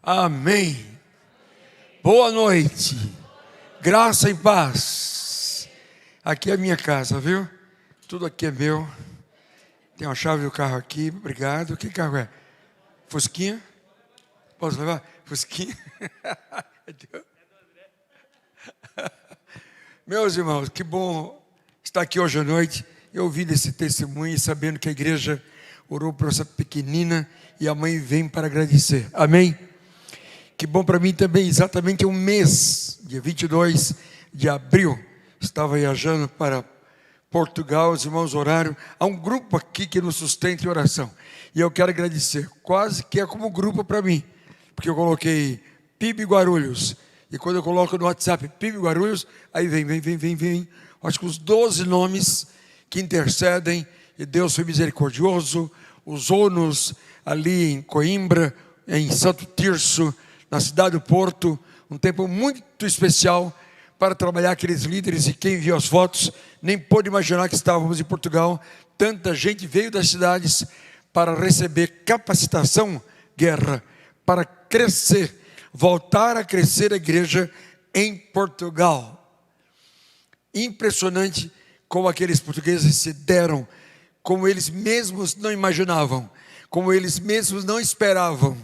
Amém. Boa noite. Graça e paz. Aqui é a minha casa, viu? Tudo aqui é meu. Tem a chave do carro aqui, obrigado. Que carro é? Fusquinha? Posso levar? Fusquinha? Meus irmãos, que bom estar aqui hoje à noite e ouvindo esse testemunho e sabendo que a igreja orou por essa pequenina e a mãe vem para agradecer. Amém? Que bom para mim também, exatamente um mês, dia 22 de abril, estava viajando para Portugal, os irmãos oraram. Há um grupo aqui que nos sustenta em oração. E eu quero agradecer, quase que é como grupo para mim, porque eu coloquei PIB Guarulhos. E quando eu coloco no WhatsApp PIB Guarulhos, aí vem. Acho que os 12 nomes que intercedem, e Deus foi misericordioso, usou-nos ali em Coimbra, em Santo Tirso, na cidade do Porto, um tempo muito especial para trabalhar aqueles líderes, e quem viu as fotos nem pôde imaginar que estávamos em Portugal. Tanta gente veio das cidades para receber capacitação, guerra, para crescer, voltar a crescer a igreja em Portugal. Impressionante como aqueles portugueses se deram, como eles mesmos não imaginavam, como eles mesmos não esperavam,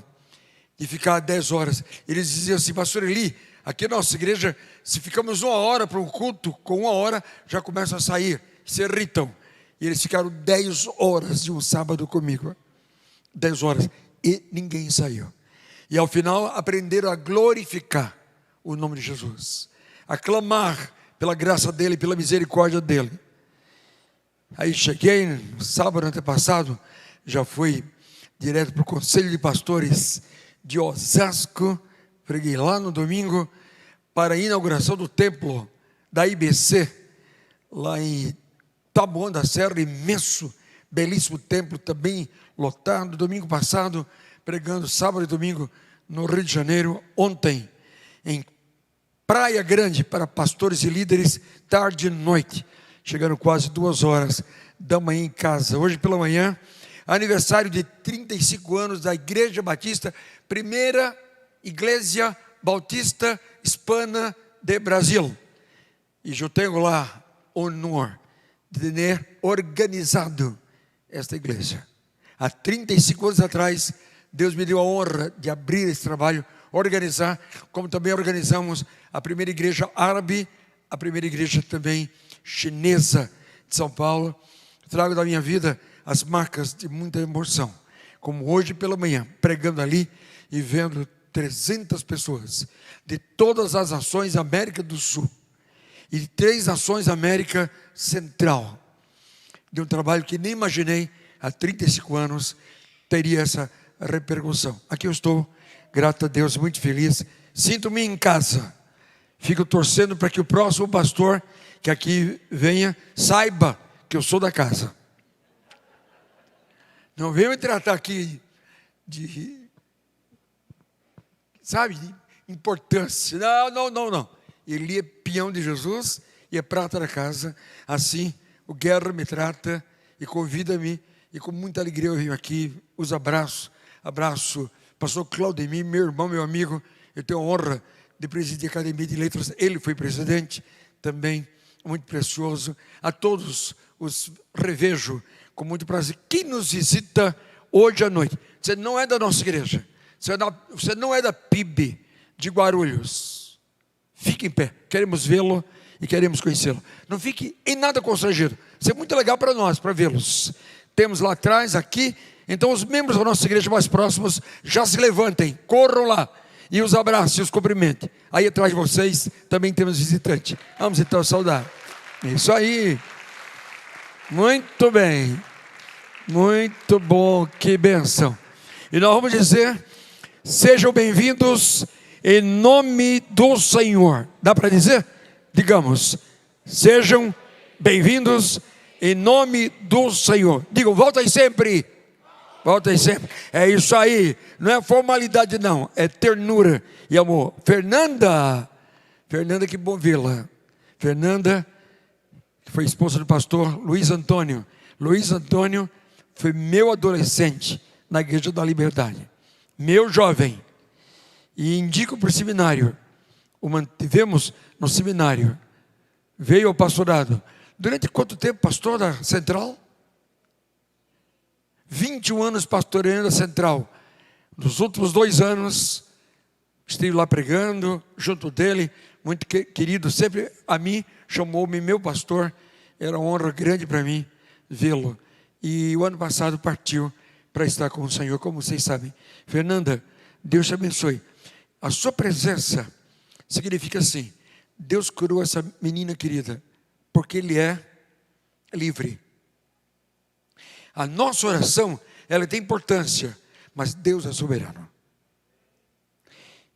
de ficar 10 horas. Eles diziam assim: pastor Eli, aqui na nossa igreja, se ficamos 1 hora para um culto, com 1 hora já começam a sair, se irritam. E eles ficaram 10 horas de um sábado comigo, 10 horas, e ninguém saiu. E ao final aprenderam a glorificar o nome de Jesus, a clamar pela graça dele, pela misericórdia dele. Aí cheguei no sábado antepassado, já fui direto para o Conselho de Pastores de Osasco, preguei lá no domingo para a inauguração do templo da IBC, lá em Taboão da Serra, imenso, belíssimo templo, também lotado. Domingo passado, pregando sábado e domingo no Rio de Janeiro. Ontem, em Praia Grande, para pastores e líderes, tarde e noite, chegando quase 2 horas da manhã em casa. Hoje pela manhã, aniversário de 35 anos da Igreja Batista, primeira Igreja Bautista Hispana de Brasil. E eu tenho lá o honor de ter organizado esta igreja. Há 35 anos atrás, Deus me deu a honra de abrir esse trabalho, organizar, como também organizamos a primeira igreja árabe, a primeira igreja também chinesa de São Paulo. Trago da minha vida as marcas de muita emoção, como hoje pela manhã, pregando ali e vendo 300 pessoas de todas as nações da América do Sul e de 3 nações da América Central, de um trabalho que nem imaginei há 35 anos teria essa repercussão. Aqui eu estou, grato a Deus, muito feliz, sinto-me em casa, fico torcendo para que o próximo pastor que aqui venha saiba que eu sou da casa. Não venham me tratar aqui de importância. Não. Ele é peão de Jesus e é prata da casa. Assim, o Guerra me trata e convida-me. E com muita alegria eu venho aqui, os abraço pastor Claudemir, meu irmão, meu amigo. Eu tenho a honra de presidir a Academia de Letras. Ele foi presidente também, muito precioso. A todos os revejo com muito prazer. Quem nos visita hoje à noite, você não é da nossa igreja, você não é da PIB de Guarulhos, fique em pé, queremos vê-lo e queremos conhecê-lo. Não fique em nada constrangido, isso é muito legal para nós, para vê-los. Temos lá atrás, aqui, então os membros da nossa igreja mais próximos já se levantem, corram lá e os abracem e os cumprimentem. Aí atrás de vocês também temos visitante. Vamos então saudar. Isso aí. Muito bem, muito bom, que bênção. E nós vamos dizer: sejam bem-vindos em nome do Senhor. Dá para dizer? Digamos: sejam bem-vindos em nome do Senhor. Digam: voltem sempre. Voltem sempre. É isso aí, não é formalidade não, é ternura e amor. Fernanda, que bom vê-la. Fernanda, que foi esposa do pastor Luiz Antônio. Luiz Antônio foi meu adolescente na Igreja da Liberdade, meu jovem, e indico para o seminário. O mantivemos no seminário. Veio ao pastorado. Durante quanto tempo pastor da Central? 21 anos pastoreando a Central. Nos últimos 2 anos, estive lá pregando, junto dele, muito querido, sempre a mim, chamou-me meu pastor. Era uma honra grande para mim vê-lo. E o ano passado partiu para estar com o Senhor, como vocês sabem. Fernanda, Deus te abençoe. A sua presença significa assim: Deus curou essa menina querida, porque Ele é livre. A nossa oração, ela tem importância, mas Deus é soberano.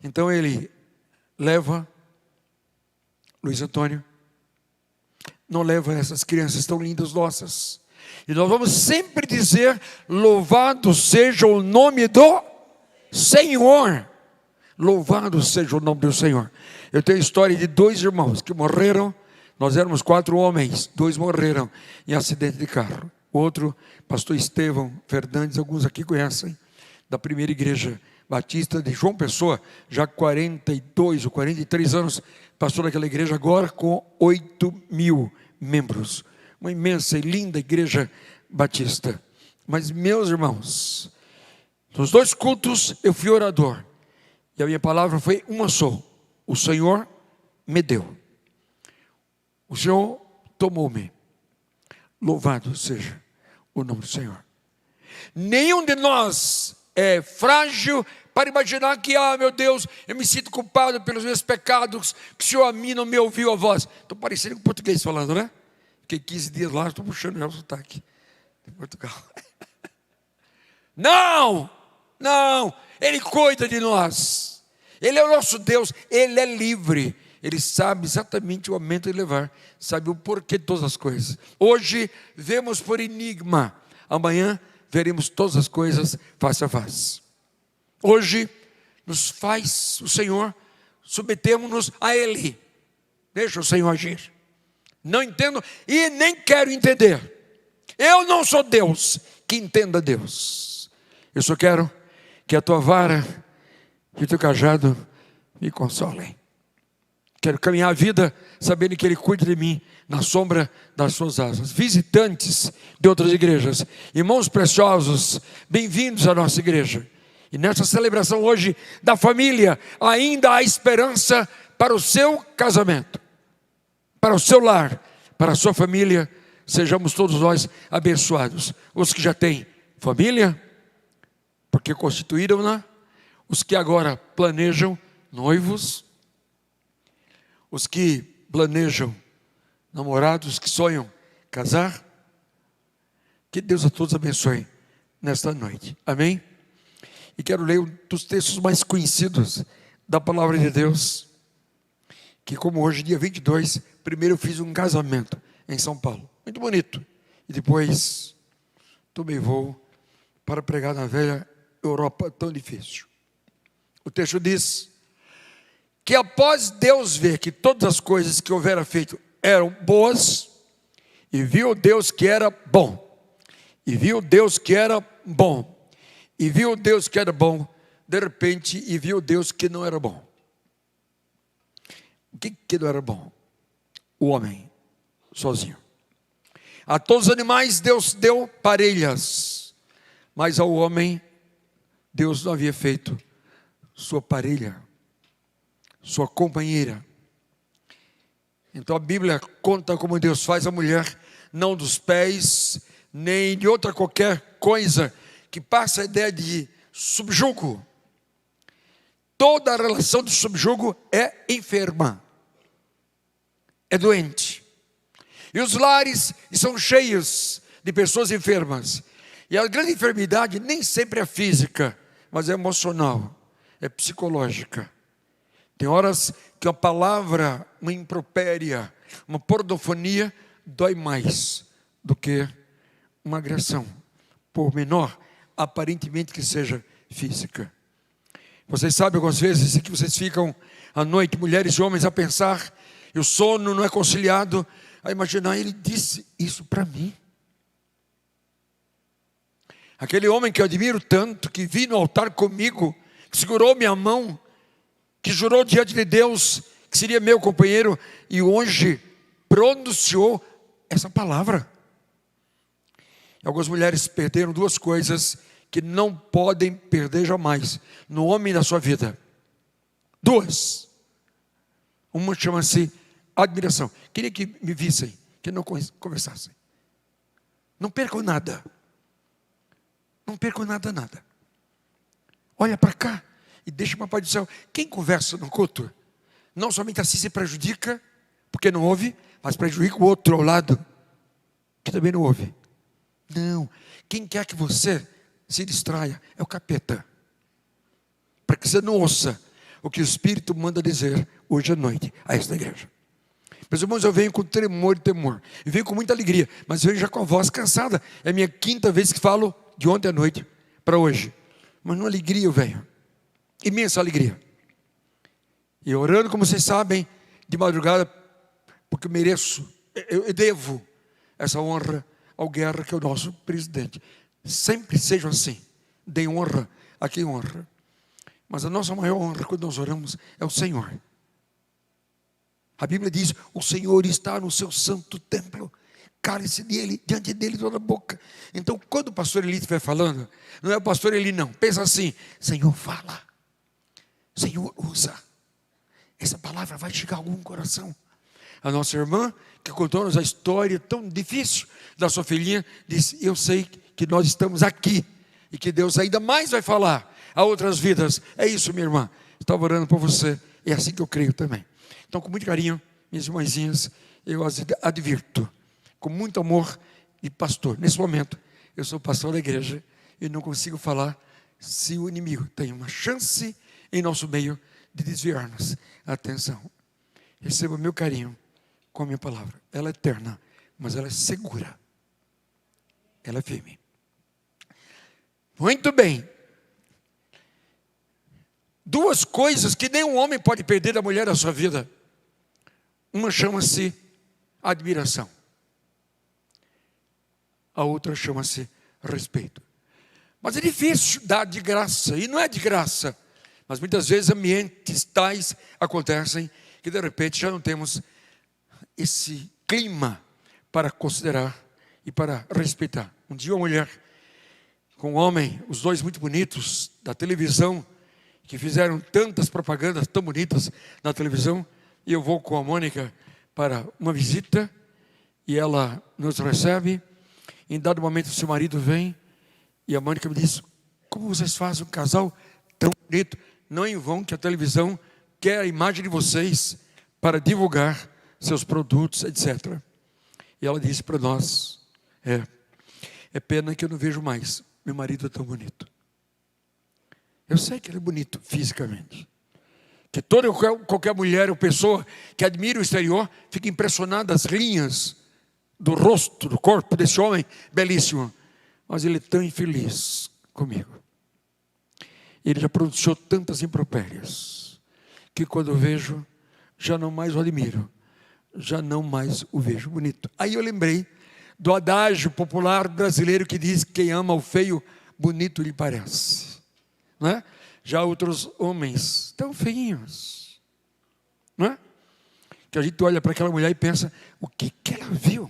Então Ele leva Luiz Antônio, não leva essas crianças tão lindas nossas, e nós vamos sempre dizer: louvado seja o nome do Senhor. Louvado seja o nome do Senhor. Eu tenho a história de 2 irmãos que morreram. Nós éramos 4 homens, 2 morreram em acidente de carro. O outro, pastor Estevão Fernandes, alguns aqui conhecem, da primeira igreja batista de João Pessoa, já 42 ou 43 anos, pastor daquela igreja, agora com 8.000 membros. Uma imensa e linda igreja batista. Mas, meus irmãos, nos 2 cultos eu fui orador, e a minha palavra foi uma só: o Senhor me deu, o Senhor tomou-me. Louvado seja o nome do Senhor. Nenhum de nós é frágil para imaginar que, meu Deus, eu me sinto culpado pelos meus pecados, que o Senhor a mim não me ouviu a voz. Estou parecendo com português falando, né? Fiquei 15 dias lá, estou puxando já o sotaque de Portugal. Não, Ele cuida de nós. Ele é o nosso Deus, Ele é livre. Ele sabe exatamente o momento de levar, sabe o porquê de todas as coisas. Hoje vemos por enigma, amanhã veremos todas as coisas face a face. Hoje nos faz o Senhor, submetemos-nos a Ele. Deixa o Senhor agir. Não entendo e nem quero entender. Eu não sou Deus que entenda Deus. Eu só quero que a tua vara e o teu cajado me consolem. Quero caminhar a vida sabendo que Ele cuida de mim na sombra das suas asas. Visitantes de outras igrejas, irmãos preciosos, bem-vindos à nossa igreja. E nessa celebração hoje da família, ainda há esperança para o seu casamento, para o seu lar, para a sua família. Sejamos todos nós abençoados. Os que já têm família, porque constituíram-na, os que agora planejam, noivos, os que planejam namorados, que sonham casar. Que Deus a todos abençoe nesta noite, amém? E quero ler um dos textos mais conhecidos da palavra de Deus, que como hoje, dia 22, primeiro eu fiz um casamento em São Paulo, muito bonito, e depois tomei voo para pregar na velha Europa, tão difícil. O texto diz que após Deus ver que todas as coisas que houvera feito eram boas, e viu Deus que era bom, e viu Deus que era bom, e viu Deus que era bom, de repente, e viu Deus que não era bom. O que não era bom? O homem, sozinho. A todos os animais Deus deu parelhas, mas ao homem Deus não havia feito sua parelha, sua companheira. Então a Bíblia conta como Deus faz a mulher, não dos pés, nem de outra qualquer coisa que passa a ideia de subjugo. Toda a relação de subjugo é enferma, é doente. E os lares são cheios de pessoas enfermas. E a grande enfermidade nem sempre é física, mas é emocional, é psicológica. Tem horas que a palavra, uma impropéria, uma pornofonia, dói mais do que uma agressão, por menor, aparentemente que seja física. Vocês sabem algumas vezes que vocês ficam à noite, mulheres e homens, a pensar, e o sono não é conciliado, a imaginar: ele disse isso para mim. Aquele homem que eu admiro tanto, que vi no altar comigo, que segurou minha mão, que jurou diante de Deus que seria meu companheiro e hoje pronunciou essa palavra. Algumas mulheres perderam duas coisas que não podem perder jamais no homem da sua vida. Duas. Uma chama-se admiração. Queria que me vissem, que não conversassem. Não percam nada. Não percam nada. Olha para cá e deixa uma paz do céu. Quem conversa no culto, não somente assim se prejudica, porque não ouve, mas prejudica o outro ao lado, que também não ouve. Não, quem quer que você se distraia é o capeta, para que você não ouça o que o Espírito manda dizer hoje à noite a esta igreja. Meus irmãos, eu venho com tremor e temor, eu venho com muita alegria, mas eu venho já com a voz cansada. É a minha quinta vez que falo de ontem à noite para hoje, mas numa alegria eu venho, imensa alegria, e orando, como vocês sabem, de madrugada, porque eu mereço, eu devo essa honra ao Guerra, que é o nosso presidente. Sempre sejam assim, deem honra a quem honra, mas a nossa maior honra quando nós oramos é o Senhor. A Bíblia diz: o Senhor está no seu santo templo, cale-se dele, diante dele toda a boca. Então quando o pastor Eli estiver falando, não é o pastor Eli não, pensa assim: Senhor fala, Senhor usa, essa palavra vai chegar a algum coração. A nossa irmã, que contou-nos a história tão difícil da sua filhinha, disse: eu sei que nós estamos aqui, e que Deus ainda mais vai falar a outras vidas. É isso, minha irmã, estava orando por você, é assim que eu creio também. Então, com muito carinho, minhas irmãzinhas, eu as advirto, com muito amor de pastor. Nesse momento, eu sou pastor da igreja, e não consigo falar se o inimigo tem uma chance em nosso meio de desviar-nos a atenção. Receba meu carinho com a minha palavra. Ela é eterna, mas ela é segura. Ela é firme. Muito bem. Duas coisas que nenhum homem pode perder da mulher da sua vida. Uma chama-se admiração. A outra chama-se respeito. Mas é difícil dar de graça, e não é de graça. Mas muitas vezes ambientes tais acontecem que de repente já não temos esse clima para considerar e para respeitar. Um dia uma mulher com um homem, os dois muito bonitos da televisão, que fizeram tantas propagandas tão bonitas na televisão, e eu vou com a Mônica para uma visita, e ela nos recebe. Em dado momento seu marido vem, e a Mônica me diz: como vocês fazem um casal tão bonito? Não em vão que a televisão quer a imagem de vocês para divulgar seus produtos, etc. E ela disse para nós: é pena que eu não vejo mais, meu marido é tão bonito. Eu sei que ele é bonito fisicamente, que toda qualquer mulher ou pessoa que admira o exterior fica impressionada das linhas do rosto, do corpo desse homem belíssimo, mas ele é tão infeliz comigo. Ele já pronunciou tantas impropérias que quando eu vejo, já não mais o admiro, já não mais o vejo bonito. Aí eu lembrei do adágio popular brasileiro que diz: quem ama o feio, bonito lhe parece. Não é? Já outros homens tão feinhos, não é? Que a gente olha para aquela mulher e pensa: o que ela viu?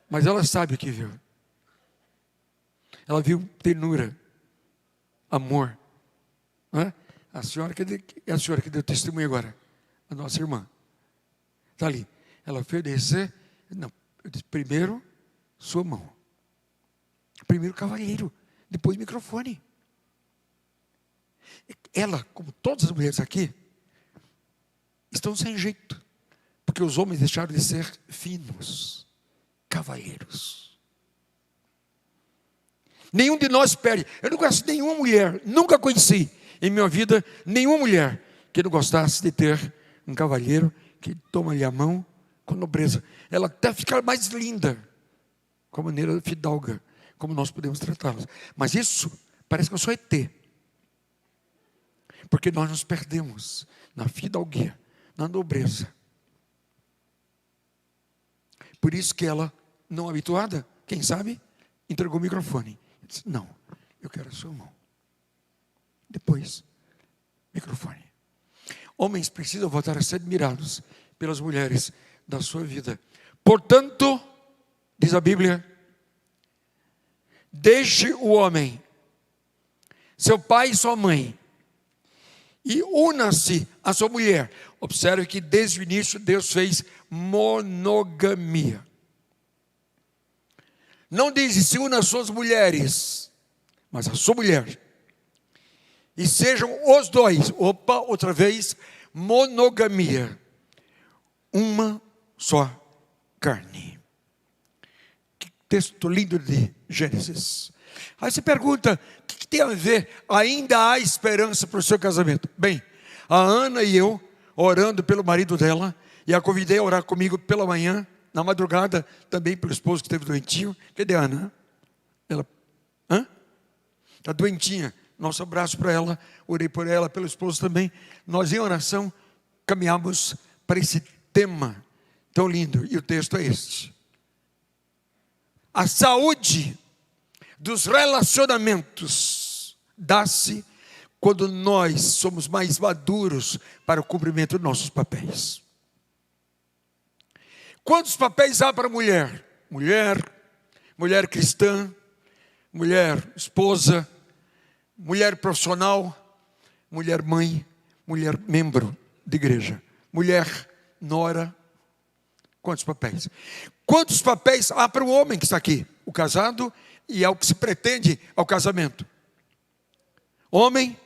Mas ela sabe o que viu. Ela viu ternura, amor, não é? A senhora que deu testemunho agora, a nossa irmã, está ali. Ela foi descer. Não, eu disse: primeiro sua mão, primeiro cavalheiro, depois microfone. Ela, como todas as mulheres aqui, estão sem jeito, porque os homens deixaram de ser finos, cavalheiros. Nenhum de nós perde. Eu não conheço nenhuma mulher, nunca conheci em minha vida nenhuma mulher que não gostasse de ter um cavalheiro que toma-lhe a mão com nobreza. Ela até fica mais linda, com a maneira fidalga, como nós podemos tratá-las. Mas isso parece que eu sou ET, porque nós nos perdemos na fidalguia, na nobreza. Por isso que ela, não habituada, quem sabe, entregou o microfone. Disse: não, eu quero a sua mão. Depois, microfone. Homens precisam voltar a ser admirados pelas mulheres da sua vida. Portanto, diz a Bíblia, deixe o homem, seu pai e sua mãe, e una-se à sua mulher. Observe que desde o início Deus fez monogamia. Não diz se una às suas mulheres, mas a sua mulher. E sejam os dois, outra vez, monogamia. Uma só carne. Que texto lindo de Gênesis. Aí você pergunta, o que tem a ver? Ainda há esperança para o seu casamento? Bem, a Ana e eu, orando pelo marido dela, e a convidei a orar comigo pela manhã, na madrugada, também pelo esposo que esteve doentinho. Cadê a Ana? Ela, está doentinha. Nosso abraço para ela, orei por ela, pelo esposo também. Nós em oração caminhamos para esse tema tão lindo. E o texto é este: a saúde dos relacionamentos dá-se quando nós somos mais maduros para o cumprimento dos nossos papéis. Quantos papéis há para a mulher? Mulher cristã, mulher esposa, mulher profissional, mulher mãe, mulher membro de igreja, mulher nora. Quantos papéis? Quantos papéis há para o homem que está aqui? O casado e ao que se pretende ao casamento. Homem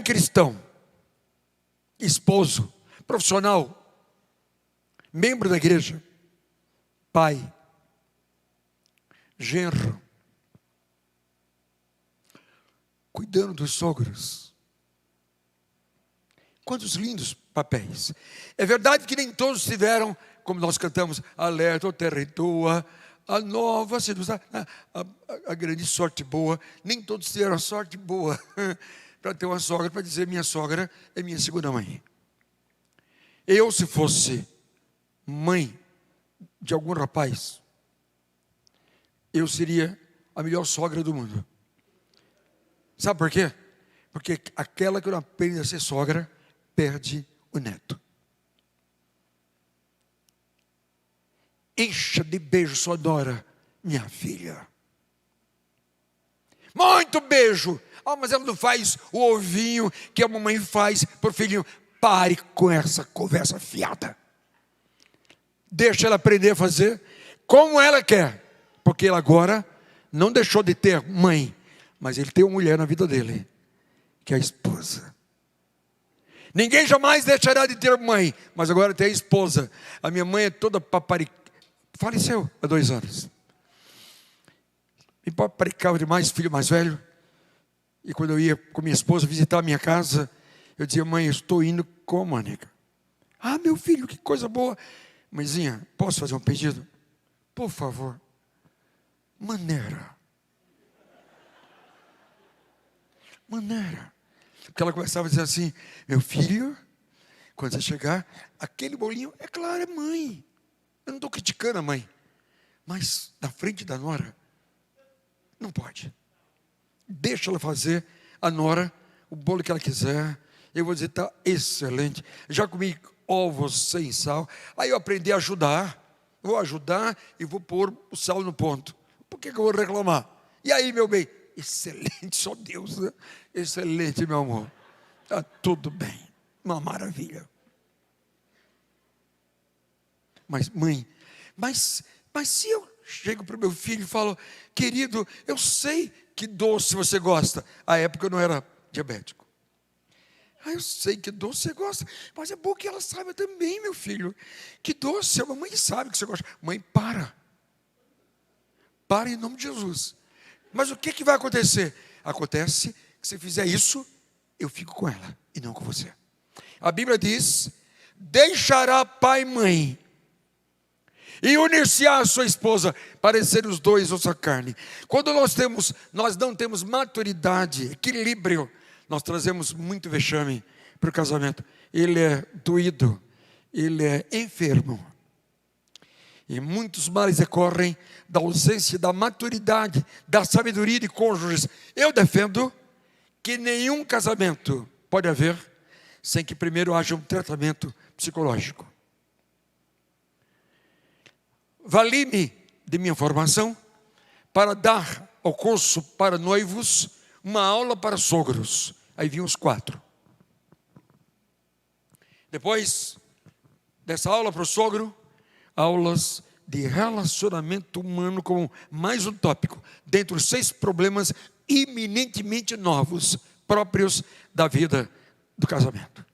cristão, esposo, profissional, membro da igreja, pai, genro, cuidando dos sogros. Quantos lindos papéis. É verdade que nem todos tiveram, como nós cantamos, alerta, terra tua, a nova sedução, a grande sorte boa. Nem todos tiveram a sorte boa para ter uma sogra, para dizer minha sogra é minha segunda mãe. Eu, se fosse mãe de algum rapaz, eu seria a melhor sogra do mundo. Sabe por quê? Porque aquela que não aprende a ser sogra, perde o neto. Encha de beijo sua nora, minha filha. Muito beijo. Mas ela não faz o ovinho que a mamãe faz para o filhinho. Pare com essa conversa fiada. Deixa ela aprender a fazer como ela quer. Porque ela agora não deixou de ter mãe, mas ele tem uma mulher na vida dele, que é a esposa. Ninguém jamais deixará de ter mãe, mas agora tem a esposa. A minha mãe é toda paparicada. Faleceu há 2 anos. Me paparicava demais, filho mais velho. E quando eu ia com minha esposa visitar a minha casa, eu dizia, mãe, eu estou indo com a Mônica. Ah, meu filho, que coisa boa. Mãezinha, posso fazer um pedido? Por favor. Maneira. Porque ela começava a dizer assim, meu filho, quando você chegar, aquele bolinho, é claro, é mãe. Eu não estou criticando a mãe, mas na frente da nora, não pode. Deixa ela fazer, a nora, o bolo que ela quiser. Eu vou dizer, está excelente. Já comi ovos sem sal. Aí eu aprendi a ajudar. Vou ajudar e vou pôr o sal no ponto. Por que eu vou reclamar? E aí, meu bem? Excelente, só Deus, né? Excelente, meu amor. Está tudo bem. Uma maravilha. Mas mãe, mas se eu chego para o meu filho e falo, querido, eu sei que doce você gosta. À época eu não era diabético. Eu sei que doce você gosta, mas é bom que ela saiba também, meu filho. Que doce, a mamãe sabe que você gosta. Mãe, para em nome de Jesus. Mas o que vai acontecer? Acontece que se fizer isso, eu fico com ela e não com você. A Bíblia diz, deixará pai e mãe e unir-se à sua esposa, para ser os dois outra carne. Quando nós não temos maturidade, equilíbrio, nós trazemos muito vexame para o casamento. Ele é doído, ele é enfermo. E muitos males decorrem da ausência da maturidade, da sabedoria de cônjuges. Eu defendo que nenhum casamento pode haver sem que primeiro haja um tratamento psicológico. Vali-me de minha formação para dar ao curso para noivos uma aula para sogros. Aí vinham os 4. Depois dessa aula para o sogro, aulas de relacionamento humano como mais um tópico, dentre os 6 problemas eminentemente novos, próprios da vida do casamento.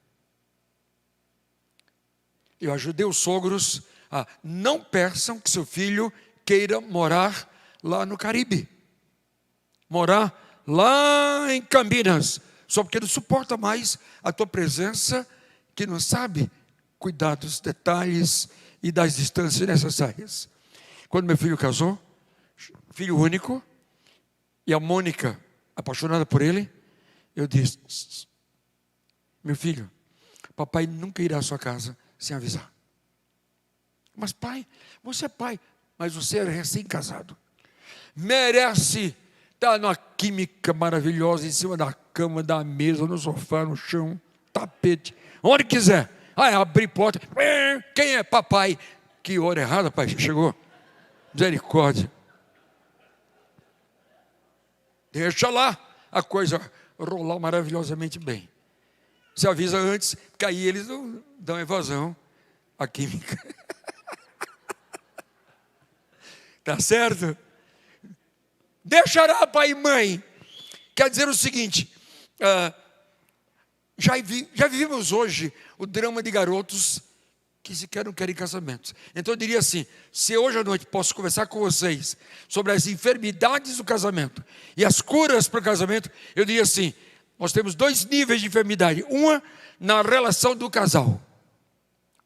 Eu ajudei os sogros a não peçam que seu filho queira morar lá no Caribe, morar lá em Campinas, só porque não suporta mais a tua presença, que não sabe cuidar dos detalhes e das distâncias necessárias. Quando meu filho casou, filho único, e a Mônica, apaixonada por ele, eu disse: meu filho, papai nunca irá à sua casa sem avisar. Mas pai, você é pai, mas você é recém-casado. Merece estar numa química maravilhosa, em cima da cama, da mesa, no sofá, no chão, tapete, onde quiser. Abrir porta. Quem é papai? Que hora errada, pai, chegou. Misericórdia. Deixa lá a coisa rolar maravilhosamente bem. Se avisa antes, porque aí eles não dão evasão à química. Tá certo? Deixará pai e mãe. Quer dizer o seguinte, já vivemos hoje o drama de garotos que sequer não querem casamentos. Então eu diria assim, se hoje à noite posso conversar com vocês sobre as enfermidades do casamento e as curas para o casamento, eu diria assim, nós temos 2 níveis de enfermidade. Uma na relação do casal,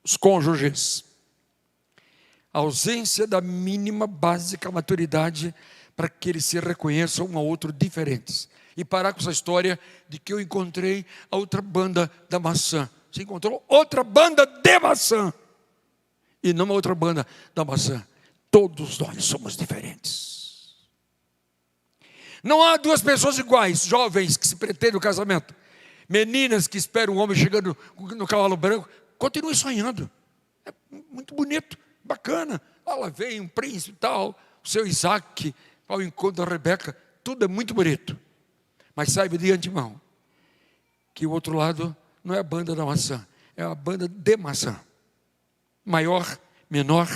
os cônjuges. A ausência da mínima básica maturidade para que eles se reconheçam um ao outro diferentes. E parar com essa história de que eu encontrei a outra banda da maçã. Você encontrou outra banda de maçã. E não uma outra banda da maçã. Todos nós somos diferentes. Não há 2 pessoas iguais, jovens que se pretendem o casamento. Meninas que esperam um homem chegando no cavalo branco. Continue sonhando. É muito bonito. Bacana, lá vem um príncipe e tal, o seu Isaac, ao encontro da Rebeca, tudo é muito bonito. Mas saiba de antemão, que o outro lado não é a banda da maçã, é a banda de maçã. Maior, menor,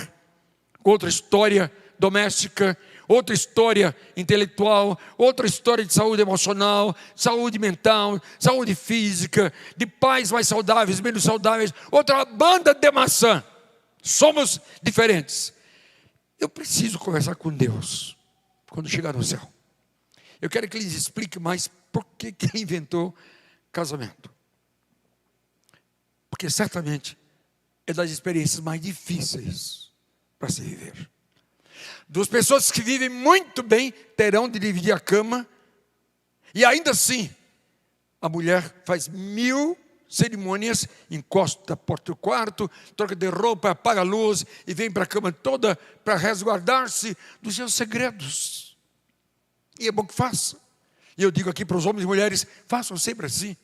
outra história doméstica, outra história intelectual, outra história de saúde emocional, saúde mental, saúde física, de pais mais saudáveis, menos saudáveis, outra banda de maçã. Somos diferentes. Eu preciso conversar com Deus quando chegar no céu. Eu quero que Ele explique mais por que Ele inventou casamento. Porque certamente é das experiências mais difíceis para se viver. 2 pessoas que vivem muito bem terão de dividir a cama, e ainda assim a mulher faz 1000 cerimônias, encosta a porta do quarto, troca de roupa, apaga a luz e vem para a cama toda para resguardar-se dos seus segredos. E é bom que faça. E eu digo aqui para os homens e mulheres, façam sempre assim.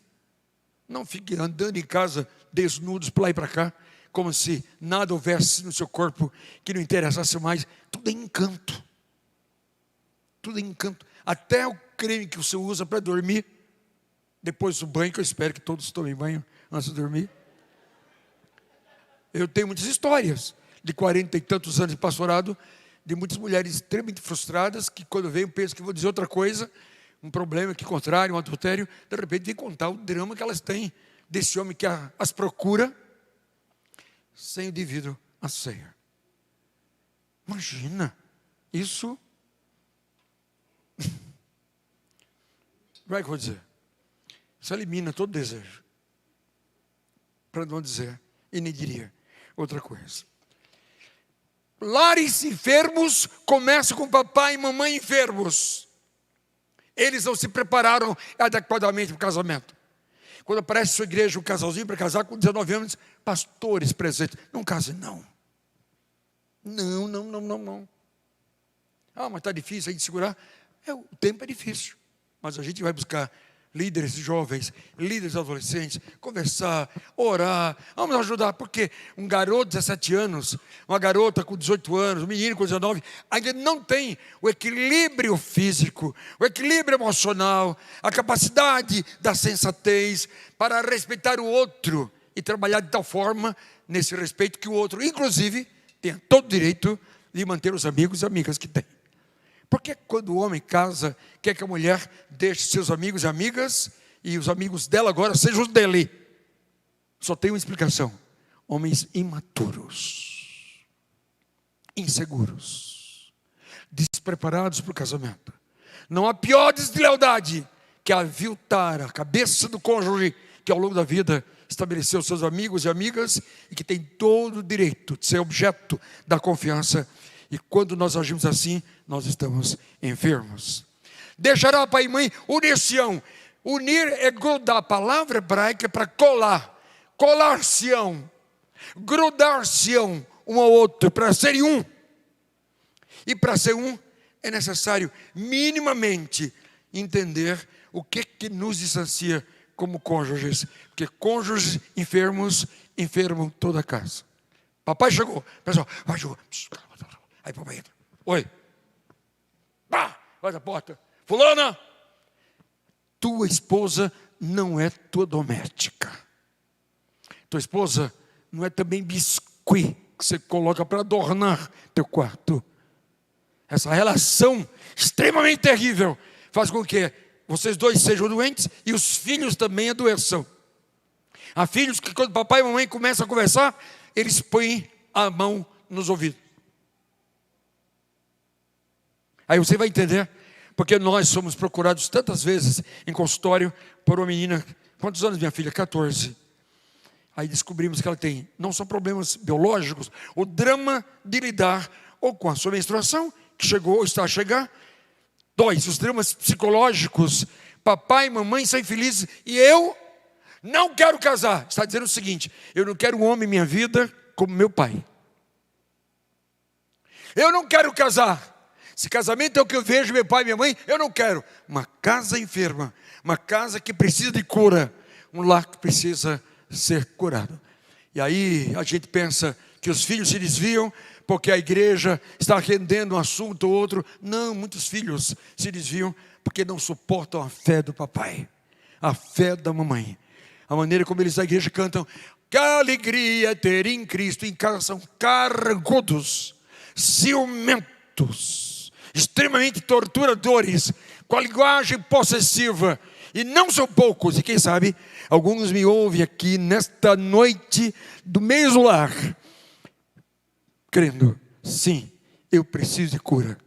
Não fiquem andando em casa desnudos para lá e para cá, como se nada houvesse no seu corpo que não interessasse mais. Tudo é encanto. Tudo é encanto. Até o creme que você usa para dormir, depois do banho, que eu espero que todos tomem banho antes de dormir. Eu tenho muitas histórias de 40 e tantos anos de pastorado, de muitas mulheres extremamente frustradas, que quando vêm pensam que vou dizer outra coisa, um problema que contrário, um adultério, de repente vem contar o drama que elas têm desse homem que as procura sem o devido à ceia. Imagina, isso, como é que eu vou dizer? Isso elimina todo desejo. Para não dizer, e nem diria outra coisa. Lares enfermos começam com papai e mamãe enfermos. Eles não se prepararam adequadamente para o casamento. Quando aparece na sua igreja um casalzinho para casar com 19 anos, pastores presentes, não case não. Não. Mas está difícil a gente segurar. O tempo é difícil, mas a gente vai buscar líderes jovens, líderes adolescentes, conversar, orar, vamos ajudar, porque um garoto de 17 anos, uma garota com 18 anos, um menino com 19, ainda não tem o equilíbrio físico, o equilíbrio emocional, a capacidade da sensatez para respeitar o outro e trabalhar de tal forma, nesse respeito, que o outro, inclusive, tenha todo o direito de manter os amigos e amigas que tem. Porque quando o homem casa, quer que a mulher deixe seus amigos e amigas, e os amigos dela agora sejam os dele? Só tem uma explicação: homens imaturos, inseguros, despreparados para o casamento. Não há pior deslealdade que aviltar a cabeça do cônjuge, que ao longo da vida estabeleceu seus amigos e amigas, e que tem todo o direito de ser objeto da confiança. E quando nós agimos assim, nós estamos enfermos. Deixará pai e mãe, unir-se-ão. Unir é grudar, a palavra hebraica é para colar. Colar-se-ão, grudar-se-ão um ao outro, para serem um. E para ser um, é necessário minimamente entender o que nos distancia como cônjuges. Porque cônjuges enfermos enfermam toda a casa. Papai chegou, pessoal, vai, chegou. Aí papai entra. Oi. Vai da porta. Fulana, tua esposa não é tua doméstica. Tua esposa não é também biscuit que você coloca para adornar teu quarto. Essa relação extremamente terrível faz com que vocês dois sejam doentes e os filhos também adoeçam. Há filhos que quando papai e mamãe começam a conversar, eles põem a mão nos ouvidos. Aí você vai entender, porque nós somos procurados tantas vezes em consultório por uma menina. Quantos anos minha filha? 14. Aí descobrimos que ela tem não só problemas biológicos, o drama de lidar ou com a sua menstruação, que chegou ou está a chegar. 2, os dramas psicológicos. Papai e mamãe são infelizes e eu não quero casar. Está dizendo o seguinte: eu não quero um homem em minha vida como meu pai. Eu não quero casar. Se casamento é o que eu vejo meu pai e minha mãe, eu não quero. Uma casa enferma, uma casa que precisa de cura, um lar que precisa ser curado. E aí a gente pensa que os filhos se desviam porque a igreja está rendendo um assunto ou outro. Não, muitos filhos se desviam porque não suportam a fé do papai, a fé da mamãe. A maneira como eles da igreja cantam: que alegria ter em Cristo. Em casa são carrancudos, ciumentos, extremamente torturadores, com a linguagem possessiva. E não são poucos, e quem sabe, alguns me ouvem aqui nesta noite do mês do lar, crendo, sim, eu preciso de cura,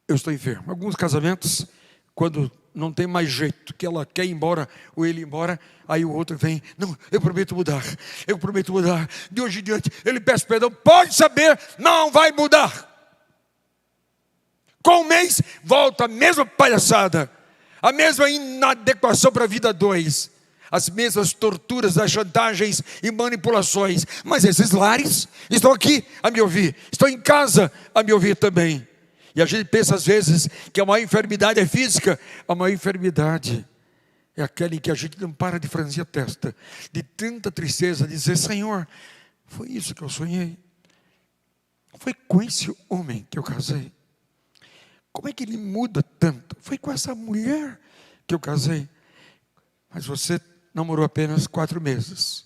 eu estou enfermo. Alguns casamentos, quando não tem mais jeito, que ela quer ir embora ou ele ir embora, aí o outro vem: não, eu prometo mudar, de hoje em diante ele peço perdão. Pode saber, não vai mudar. Com um mês, volta a mesma palhaçada, a mesma inadequação para a vida 2, as mesmas torturas, as chantagens e manipulações. Mas esses lares estão aqui a me ouvir, estão em casa a me ouvir também. E a gente pensa às vezes que a maior enfermidade é física. A maior enfermidade é aquela em que a gente não para de franzir a testa, de tanta tristeza, dizer: Senhor, foi isso que eu sonhei, foi com esse homem que eu casei. Como é que ele muda tanto? Foi com essa mulher que eu casei. Mas você namorou apenas 4 meses,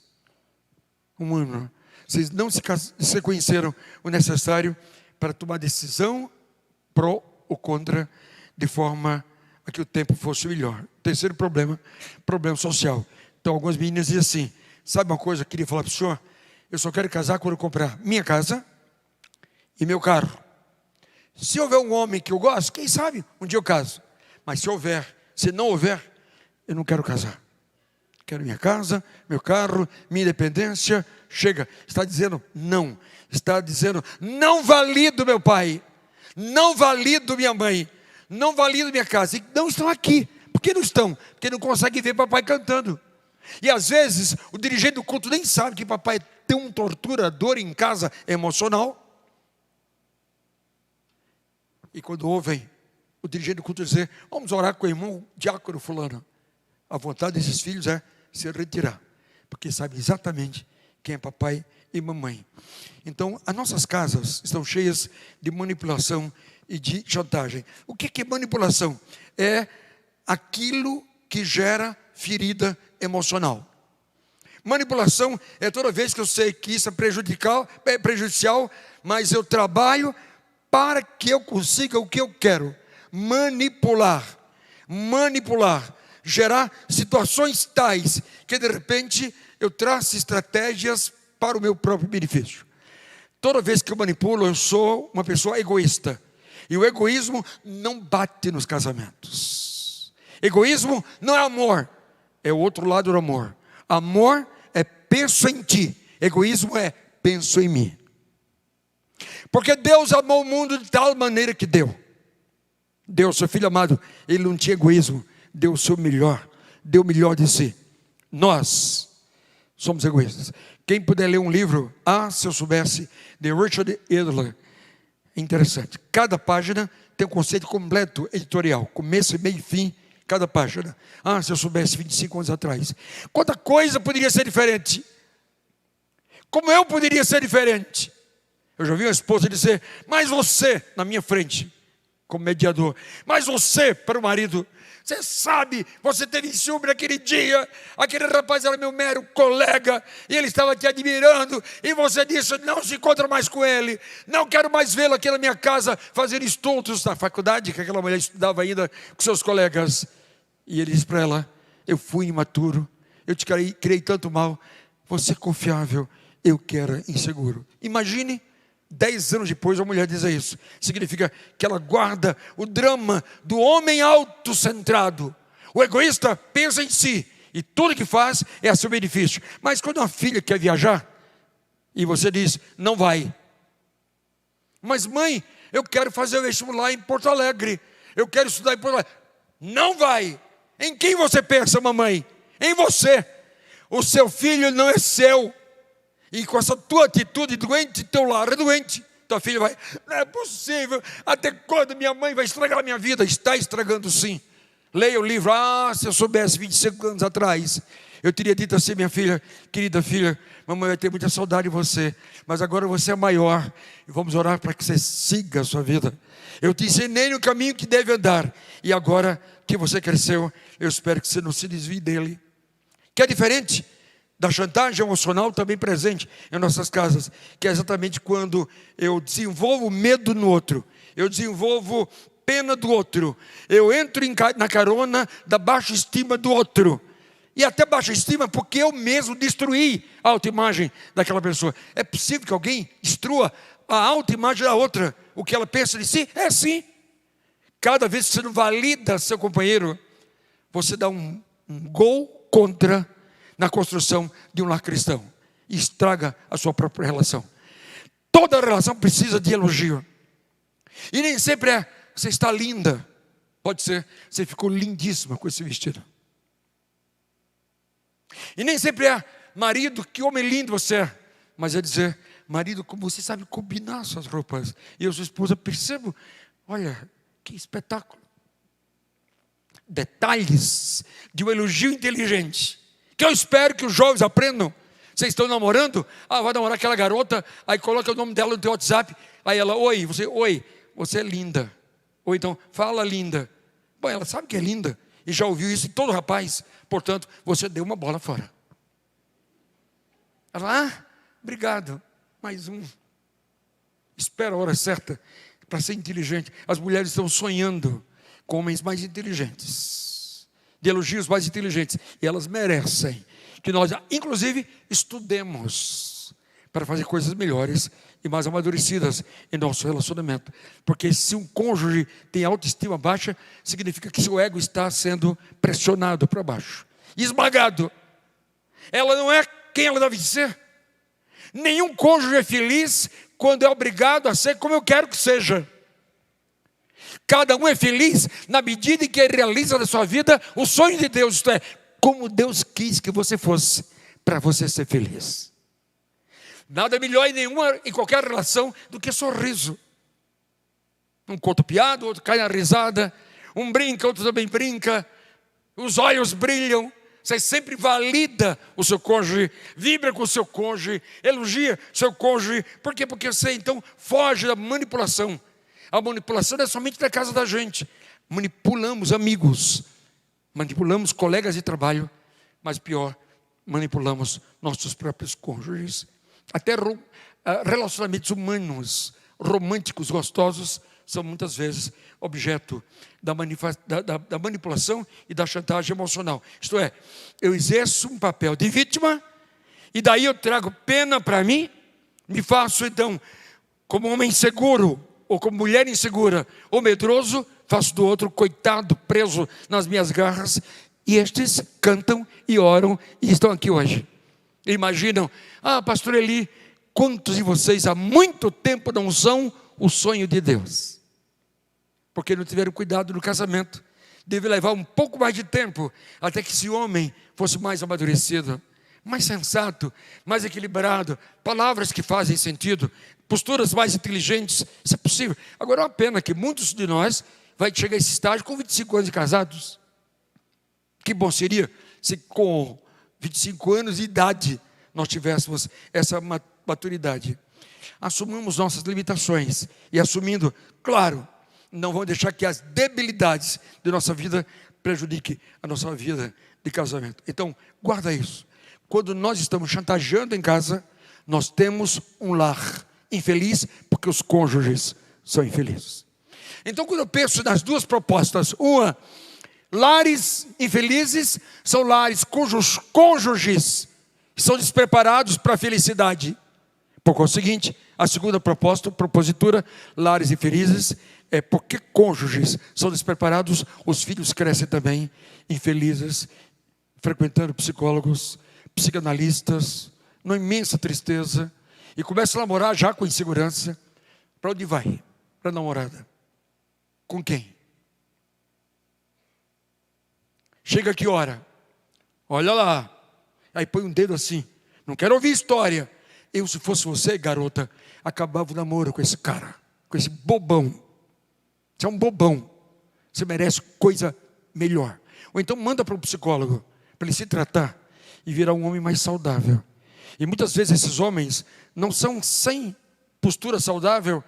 1 ano. Vocês não se conheceram o necessário para tomar decisão pró ou contra, de forma a que o tempo fosse melhor. Terceiro problema social. Então algumas meninas dizem assim: sabe uma coisa, eu queria falar para o senhor, eu só quero casar quando eu comprar minha casa e meu carro. Se houver um homem que eu gosto, quem sabe um dia eu caso. Mas se não houver, eu não quero casar. Quero minha casa, meu carro, minha independência. Chega. Está dizendo não. Está dizendo: não valido meu pai, não valido minha mãe, não valido minha casa. E não estão aqui. Por que não estão? Porque não conseguem ver papai cantando. E às vezes o dirigente do culto nem sabe que papai tem um torturador em casa emocional. E quando ouvem o dirigente do culto dizer: vamos orar com o irmão diácono fulano, A vontade desses filhos é se retirar, porque sabe exatamente quem é papai e mamãe. Então, as nossas casas estão cheias de manipulação e de chantagem. O que é manipulação? É aquilo que gera ferida emocional. Manipulação é toda vez que eu sei que isso é prejudicial, mas eu trabalho para que eu consiga o que eu quero. Manipular, gerar situações tais que de repente eu traço estratégias para o meu próprio benefício. Toda vez que eu manipulo, eu sou uma pessoa egoísta. E o egoísmo não bate nos casamentos. Egoísmo não é amor, é o outro lado do amor. Amor é penso em ti, egoísmo é penso em mim. Porque Deus amou o mundo de tal maneira que deu. Deus, seu filho amado, ele não tinha egoísmo, deu o seu melhor, deu o melhor de si. Nós somos egoístas. Quem puder ler um livro, se eu soubesse, de Richard Adler, é interessante. Cada página tem um conceito completo editorial, começo, meio e fim, cada página. Se eu soubesse 25 anos atrás. Quanta coisa poderia ser diferente. Como eu poderia ser diferente. Eu já vi uma esposa dizer, mas você, na minha frente, como mediador, mas você, para o marido, você sabe, você teve ciúme naquele dia, aquele rapaz era meu mero colega, e ele estava te admirando, e você disse, não se encontra mais com ele, não quero mais vê-lo aqui na minha casa, fazer estudos na faculdade, que aquela mulher estudava ainda com seus colegas. E ele disse para ela, eu fui imaturo, eu te criei tanto mal, você é confiável, eu que era inseguro. Imagine, 10 anos depois a mulher diz isso. Significa que ela guarda o drama do homem autocentrado. O egoísta pensa em si, e tudo que faz é a seu benefício. Mas quando uma filha quer viajar, e você diz, não vai. Mas mãe, eu quero fazer o vestibular em Porto Alegre, eu quero estudar em Porto Alegre. Não vai. Em quem você pensa, mamãe? Em você. O seu filho não é seu. E com essa tua atitude doente, teu lar é doente. Tua filha vai, não é possível. Até quando minha mãe vai estragar a minha vida? Está estragando sim. Leia o livro. Se eu soubesse 25 anos atrás, eu teria dito assim, minha filha, querida filha, mamãe vai ter muita saudade de você, mas agora você é maior, e vamos orar para que você siga a sua vida. Eu te ensinei no caminho que deve andar, e agora que você cresceu, eu espero que você não se desvie dele. Que é diferente da chantagem emocional também presente em nossas casas, que é exatamente quando eu desenvolvo medo no outro, eu desenvolvo pena do outro, eu entro na carona da baixa estima do outro, e até baixa estima porque eu mesmo destruí a autoimagem daquela pessoa. É possível que alguém destrua a autoimagem da outra, o que ela pensa de si? É sim. Cada vez que você não valida seu companheiro, você dá um gol contra na construção de um lar cristão, e estraga a sua própria relação. Toda relação precisa de elogio, e nem sempre é, você está linda, pode ser, você ficou lindíssima com esse vestido, e nem sempre é, marido, que homem lindo você é, mas é dizer, marido, como você sabe combinar suas roupas, e eu, sua esposa, percebo, olha, que espetáculo, detalhes de um elogio inteligente, que eu espero que os jovens aprendam. Vocês estão namorando? Vai namorar aquela garota, aí coloca o nome dela no teu WhatsApp, aí ela, oi, você é linda, ou então, fala linda. Bom, ela sabe que é linda, e já ouviu isso de todo rapaz, portanto, você deu uma bola fora. Ela, obrigado, mais um. Espera a hora certa, para ser inteligente. As mulheres estão sonhando com homens mais inteligentes, de elogios mais inteligentes, e elas merecem que nós, inclusive, estudemos para fazer coisas melhores e mais amadurecidas em nosso relacionamento, porque se um cônjuge tem autoestima baixa, significa que seu ego está sendo pressionado para baixo, esmagado. Ela não é quem ela deve ser. Nenhum cônjuge é feliz quando é obrigado a ser como eu quero que seja. Cada um é feliz na medida em que realiza na sua vida o sonho de Deus, isto é, como Deus quis que você fosse, para você ser feliz. Nada melhor em qualquer relação do que sorriso. Um conta piada, outro cai na risada, um brinca, outro também brinca, os olhos brilham, você sempre valida o seu cônjuge, vibra com o seu cônjuge, elogia o seu cônjuge. Por quê? Porque você então foge da manipulação. A manipulação não é somente da casa da gente. Manipulamos amigos, manipulamos colegas de trabalho, mas pior, manipulamos nossos próprios cônjuges. Até relacionamentos humanos, românticos, gostosos, são muitas vezes objeto da manipulação e da chantagem emocional. Isto é, eu exerço um papel de vítima, e daí eu trago pena para mim, me faço então como homem inseguro, ou como mulher insegura, ou medroso, faço do outro coitado, preso nas minhas garras, e estes cantam e oram e estão aqui hoje. E imaginam, pastor Eli, quantos de vocês há muito tempo não são o sonho de Deus? Porque não tiveram cuidado no casamento. Deve levar um pouco mais de tempo até que esse homem fosse mais amadurecido, mais sensato, mais equilibrado, palavras que fazem sentido, posturas mais inteligentes. Isso é possível. Agora é uma pena que muitos de nós vai chegar a esse estágio com 25 anos de casados. Que bom seria se com 25 anos de idade nós tivéssemos essa maturidade. Assumamos nossas limitações e assumindo, claro, não vamos deixar que as debilidades de nossa vida prejudiquem a nossa vida de casamento. Então, guarda isso. Quando nós estamos chantageando em casa, nós temos um lar infeliz, porque os cônjuges são infelizes. Então, quando eu penso nas duas propostas, uma, lares infelizes são lares cujos cônjuges são despreparados para a felicidade. Por conseguinte, a segunda propositura, lares infelizes, é porque cônjuges são despreparados, os filhos crescem também infelizes, frequentando psicólogos, psicanalistas, numa imensa tristeza, e começa a namorar já com insegurança. Para onde vai? Para a namorada. Com quem? Chega que hora? Olha lá. Aí põe um dedo assim. Não quero ouvir história. Eu, se fosse você, garota, acabava o namoro com esse cara, com esse bobão. Você é um bobão. Você merece coisa melhor. Ou então manda para um psicólogo, para ele se tratar e virar um homem mais saudável. E muitas vezes esses homens não são sem postura saudável,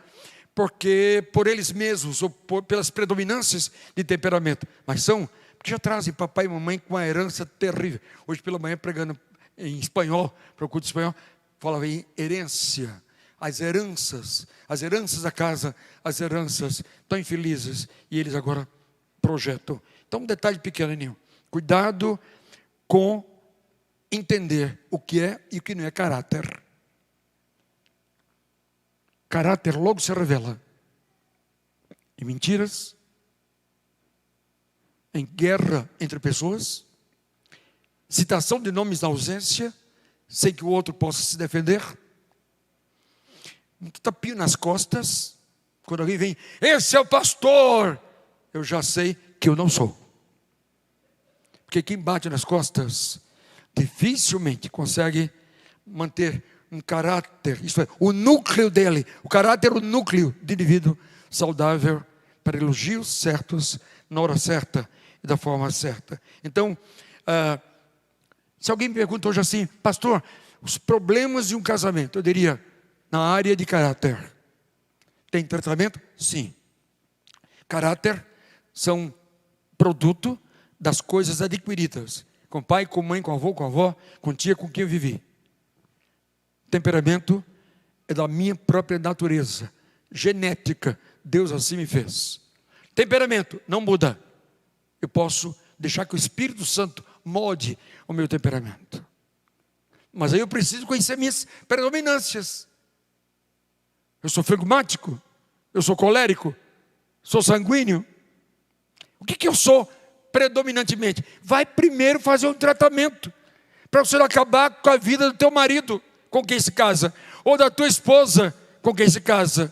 porque por eles mesmos, ou pelas predominâncias de temperamento, mas são porque já trazem papai e mamãe com uma herança terrível. Hoje pela manhã, pregando em espanhol, para o culto espanhol, falava em herência. As heranças da casa, as heranças tão infelizes, e eles agora projetam. Então, um detalhe pequenininho: cuidado com entender o que é e o que não é caráter. Caráter logo se revela em mentiras, em guerra entre pessoas, citação de nomes na ausência, sem que o outro possa se defender, um tapinho nas costas. Quando alguém vem, esse é o pastor, eu já sei que eu não sou. Porque quem bate nas costas dificilmente consegue manter um caráter, isso é, o núcleo dele, o caráter é o núcleo de indivíduo saudável para elogios certos, na hora certa e da forma certa. Então, se alguém me pergunta hoje assim, pastor, os problemas de um casamento, eu diria, na área de caráter, tem tratamento? Sim. Caráter são produto das coisas adquiridas, com pai, com mãe, com avô, com avó, com tia, com quem eu vivi. Temperamento é da minha própria natureza, genética, Deus assim me fez. Temperamento não muda. Eu posso deixar que o Espírito Santo molde o meu temperamento. Mas aí eu preciso conhecer minhas predominâncias. Eu sou flegmático, eu sou colérico, sou sanguíneo. O que eu sou predominantemente? Vai primeiro fazer um tratamento, para você não acabar com a vida do teu marido com quem se casa, ou da tua esposa com quem se casa.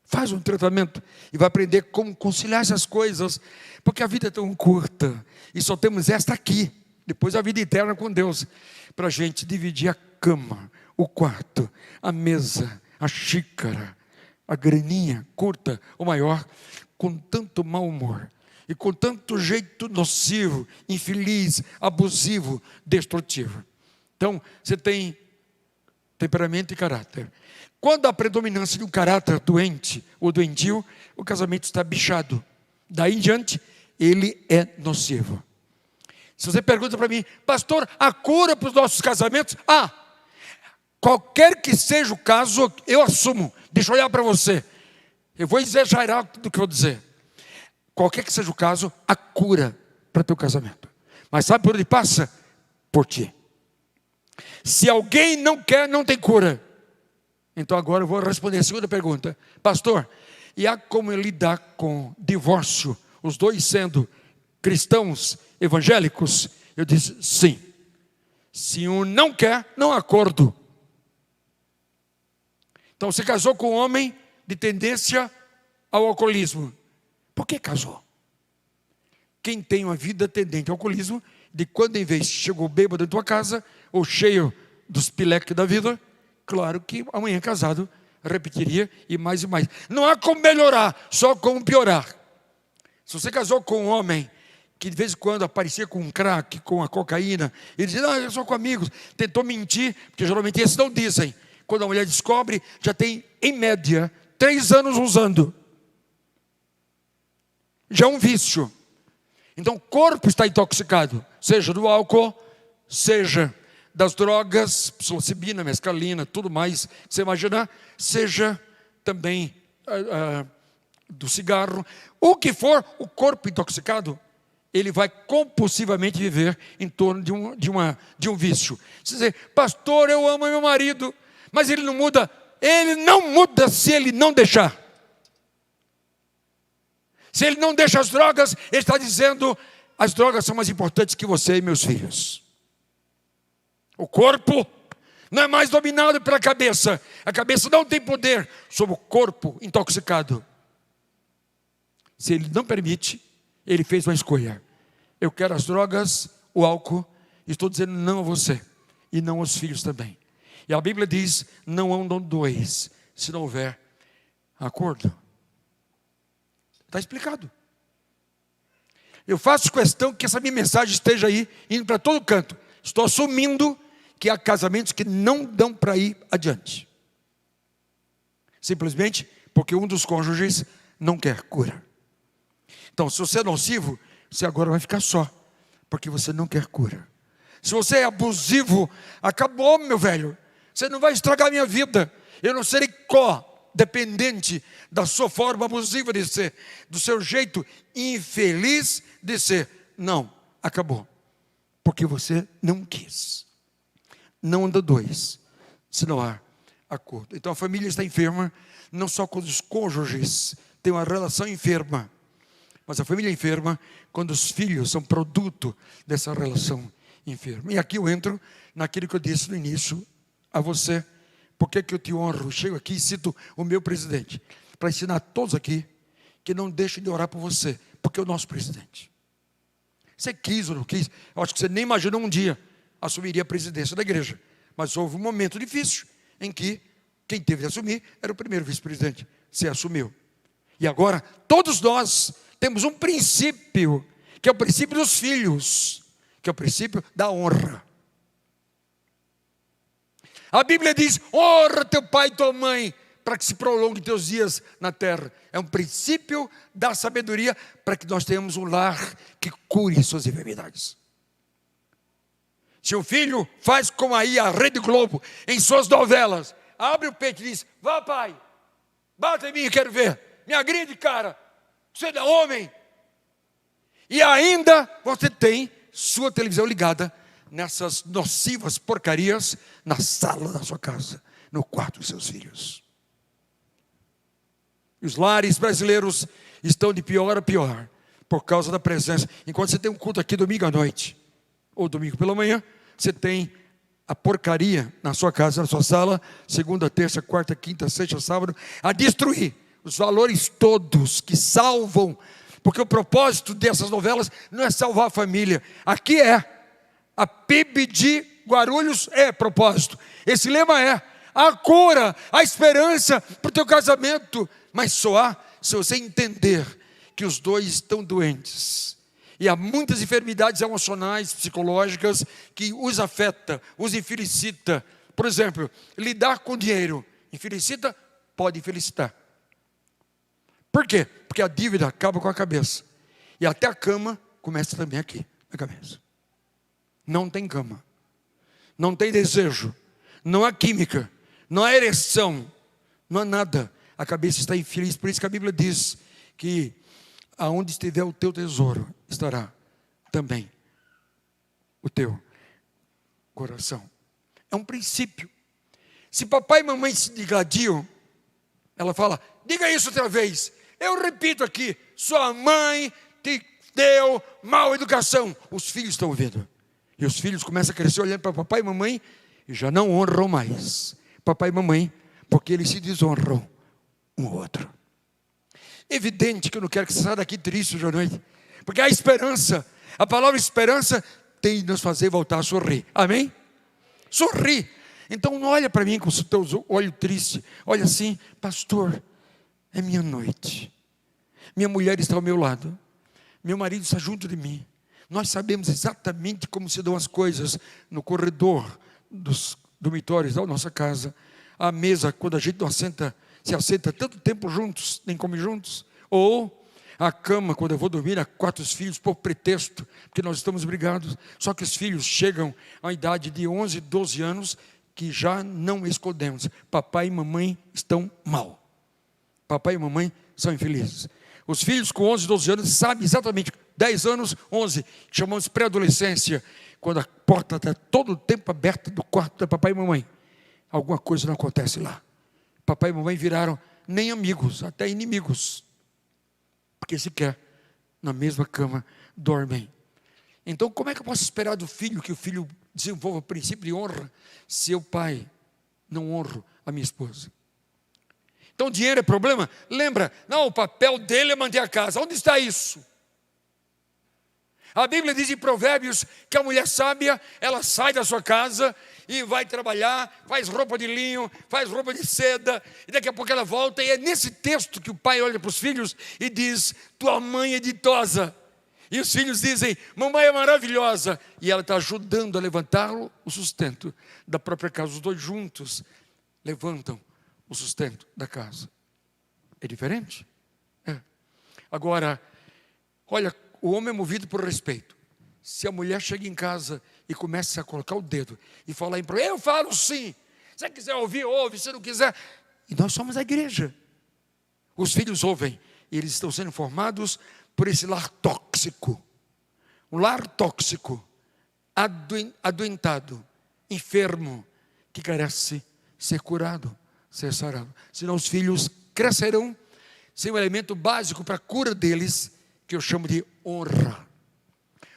Faz um tratamento e vai aprender como conciliar essas coisas, porque a vida é tão curta e só temos esta aqui, depois a vida eterna com Deus, para a gente dividir a cama, o quarto, a mesa, a xícara, a graninha curta ou maior, com tanto mau humor. e com tanto jeito nocivo, infeliz, abusivo, destrutivo. Então, você tem temperamento e caráter. Quando há predominância de um caráter doente ou doentio, o casamento está bichado. Daí em diante, ele é nocivo. Se você pergunta para mim, pastor, a cura para os nossos casamentos? Qualquer que seja o caso, eu assumo. Deixa eu olhar para você. Eu vou exagerar do que eu vou dizer. Qualquer que seja o caso, a cura para teu casamento. Mas sabe por onde passa? Por ti. Se alguém não quer, não tem cura. Então agora eu vou responder a segunda pergunta. Pastor, e há como lidar com divórcio, os dois sendo cristãos evangélicos? Eu disse, sim. Se um não quer, não há acordo. Então você casou com um homem de tendência ao alcoolismo. Por que casou? Quem tem uma vida tendente ao alcoolismo, de quando em vez chegou bêbado em tua casa, ou cheio dos pileques da vida, claro que amanhã casado repetiria e mais e mais. Não há como melhorar, só como piorar. Se você casou com um homem que de vez em quando aparecia com um crack, com a cocaína, e dizia, não, eu sou com amigos, tentou mentir, porque geralmente esses não dizem. Quando a mulher descobre, já tem, em média, 3 anos usando. Já é um vício. Então o corpo está intoxicado, seja do álcool, seja das drogas, psilocibina, mescalina, tudo mais que você imaginar, seja também do cigarro. O que for, o corpo intoxicado, ele vai compulsivamente viver em torno de um vício. Você diz, pastor, eu amo meu marido, mas ele não muda. Ele não muda se ele não deixar. Se ele não deixa as drogas, ele está dizendo, as drogas são mais importantes que você e meus filhos. O corpo não é mais dominado pela cabeça. A cabeça não tem poder sobre o corpo intoxicado. Se ele não permite, ele fez uma escolha. Eu quero as drogas, o álcool, e estou dizendo não a você, e não aos filhos também. E a Bíblia diz, não andam dois, se não houver acordo. Está explicado. Eu faço questão que essa minha mensagem esteja aí, indo para todo canto. Estou assumindo que há casamentos que não dão para ir adiante. Simplesmente porque um dos cônjuges não quer cura. Então, se você é nocivo, você agora vai ficar só, porque você não quer cura. Se você é abusivo, acabou, meu velho. Você não vai estragar a minha vida. Eu não serei dependente da sua forma abusiva de ser, do seu jeito infeliz de ser. Não, acabou. Porque você não quis. Não anda dois, se não há acordo. Então a família está enferma, não só quando os cônjuges têm uma relação enferma, mas a família é enferma quando os filhos são produto dessa relação enferma. E aqui eu entro naquilo que eu disse no início a você. Por que eu te honro? Chego aqui e cito o meu presidente, para ensinar a todos aqui que não deixem de orar por você, porque é o nosso presidente. Você quis ou não quis, eu acho que você nem imaginou um dia assumiria a presidência da igreja, mas houve um momento difícil em que quem teve de assumir era o primeiro vice-presidente. Você assumiu. E agora todos nós temos um princípio, que é o princípio dos filhos, que é o princípio da honra. A Bíblia diz, honra teu pai e tua mãe, para que se prolongue teus dias na terra. É um princípio da sabedoria, para que nós tenhamos um lar que cure suas enfermidades. Se o filho faz como aí a Rede Globo, em suas novelas, abre o peito e diz, vá pai, bata em mim, quero ver, me agride cara, você é homem. E ainda você tem sua televisão ligada nessas nocivas porcarias na sala da sua casa, no quarto dos seus filhos. Os lares brasileiros estão de pior a pior por causa da presença. Enquanto você tem um culto aqui domingo à noite, ou domingo pela manhã, você tem a porcaria na sua casa, na sua sala, segunda, terça, quarta, quinta, sexta, sábado, a destruir os valores todos que salvam, porque o propósito dessas novelas não é salvar a família. Aqui é a PIB de Guarulhos, é propósito. Esse lema é a cura, a esperança para o teu casamento. Mas só há se você entender que os dois estão doentes. E há muitas enfermidades emocionais, psicológicas, que os afeta, os infelicita. Por exemplo, lidar com dinheiro. Infelicita? Pode infelicitar. Por quê? Porque a dívida acaba com a cabeça. E até a cama começa também aqui, na cabeça. Não tem cama. Não tem desejo. Não há química. Não há ereção. Não há nada. A cabeça está infeliz. Por isso que a Bíblia diz que aonde estiver o teu tesouro, estará também o teu coração. É um princípio. Se papai e mamãe se digladiam, ela fala, diga isso outra vez. Eu repito aqui, sua mãe te deu mal educação. Os filhos estão ouvindo. E os filhos começam a crescer olhando para papai e mamãe e já não honram mais papai e mamãe, porque eles se desonram um ao outro. Evidente que eu não quero que você saia daqui triste hoje à noite, porque há esperança. A palavra esperança tem de nos fazer voltar a sorrir. Amém? Sorrir. Então não olha para mim com os teus olhos tristes. Olha assim, pastor, é minha noite. Minha mulher está ao meu lado. Meu marido está junto de mim. Nós sabemos exatamente como se dão as coisas no corredor dos dormitórios da nossa casa. À mesa, quando a gente não se assenta tanto tempo juntos, nem come juntos. Ou a cama, quando eu vou dormir, há 4 filhos por pretexto, porque nós estamos brigados. Só que os filhos chegam à idade de 11, 12 anos, que já não escondemos. Papai e mamãe estão mal. Papai e mamãe são infelizes. Os filhos com 11, 12 anos sabem exatamente, 10 anos, 11, que chamamos pré-adolescência, quando a porta está todo o tempo aberta do quarto da papai e mamãe. Alguma coisa não acontece lá. Papai e mamãe viraram nem amigos, até inimigos. Porque sequer na mesma cama dormem. Então como é que eu posso esperar do filho que o filho desenvolva o princípio de honra, se eu, pai, não honro a minha esposa? Então dinheiro é problema? Lembra, não, o papel dele é manter a casa. Onde está isso? A Bíblia diz em Provérbios que a mulher sábia, ela sai da sua casa e vai trabalhar, faz roupa de linho, faz roupa de seda, e daqui a pouco ela volta, e é nesse texto que o pai olha para os filhos e diz, tua mãe é ditosa. E os filhos dizem, mamãe é maravilhosa, e ela está ajudando a levantar o sustento da própria casa. Os dois juntos levantam o sustento da casa. É diferente? É. Agora, olha, o homem é movido por respeito. Se a mulher chega em casa e começa a colocar o dedo e falar em eu falo sim. Se você quiser ouvir, ouve. Se não quiser. E nós somos a igreja. Os filhos ouvem. E eles estão sendo formados por esse lar tóxico. Um lar tóxico, adoentado, enfermo, que carece ser curado, ser sarado. Senão os filhos crescerão sem o elemento básico para a cura deles, que eu chamo de honra.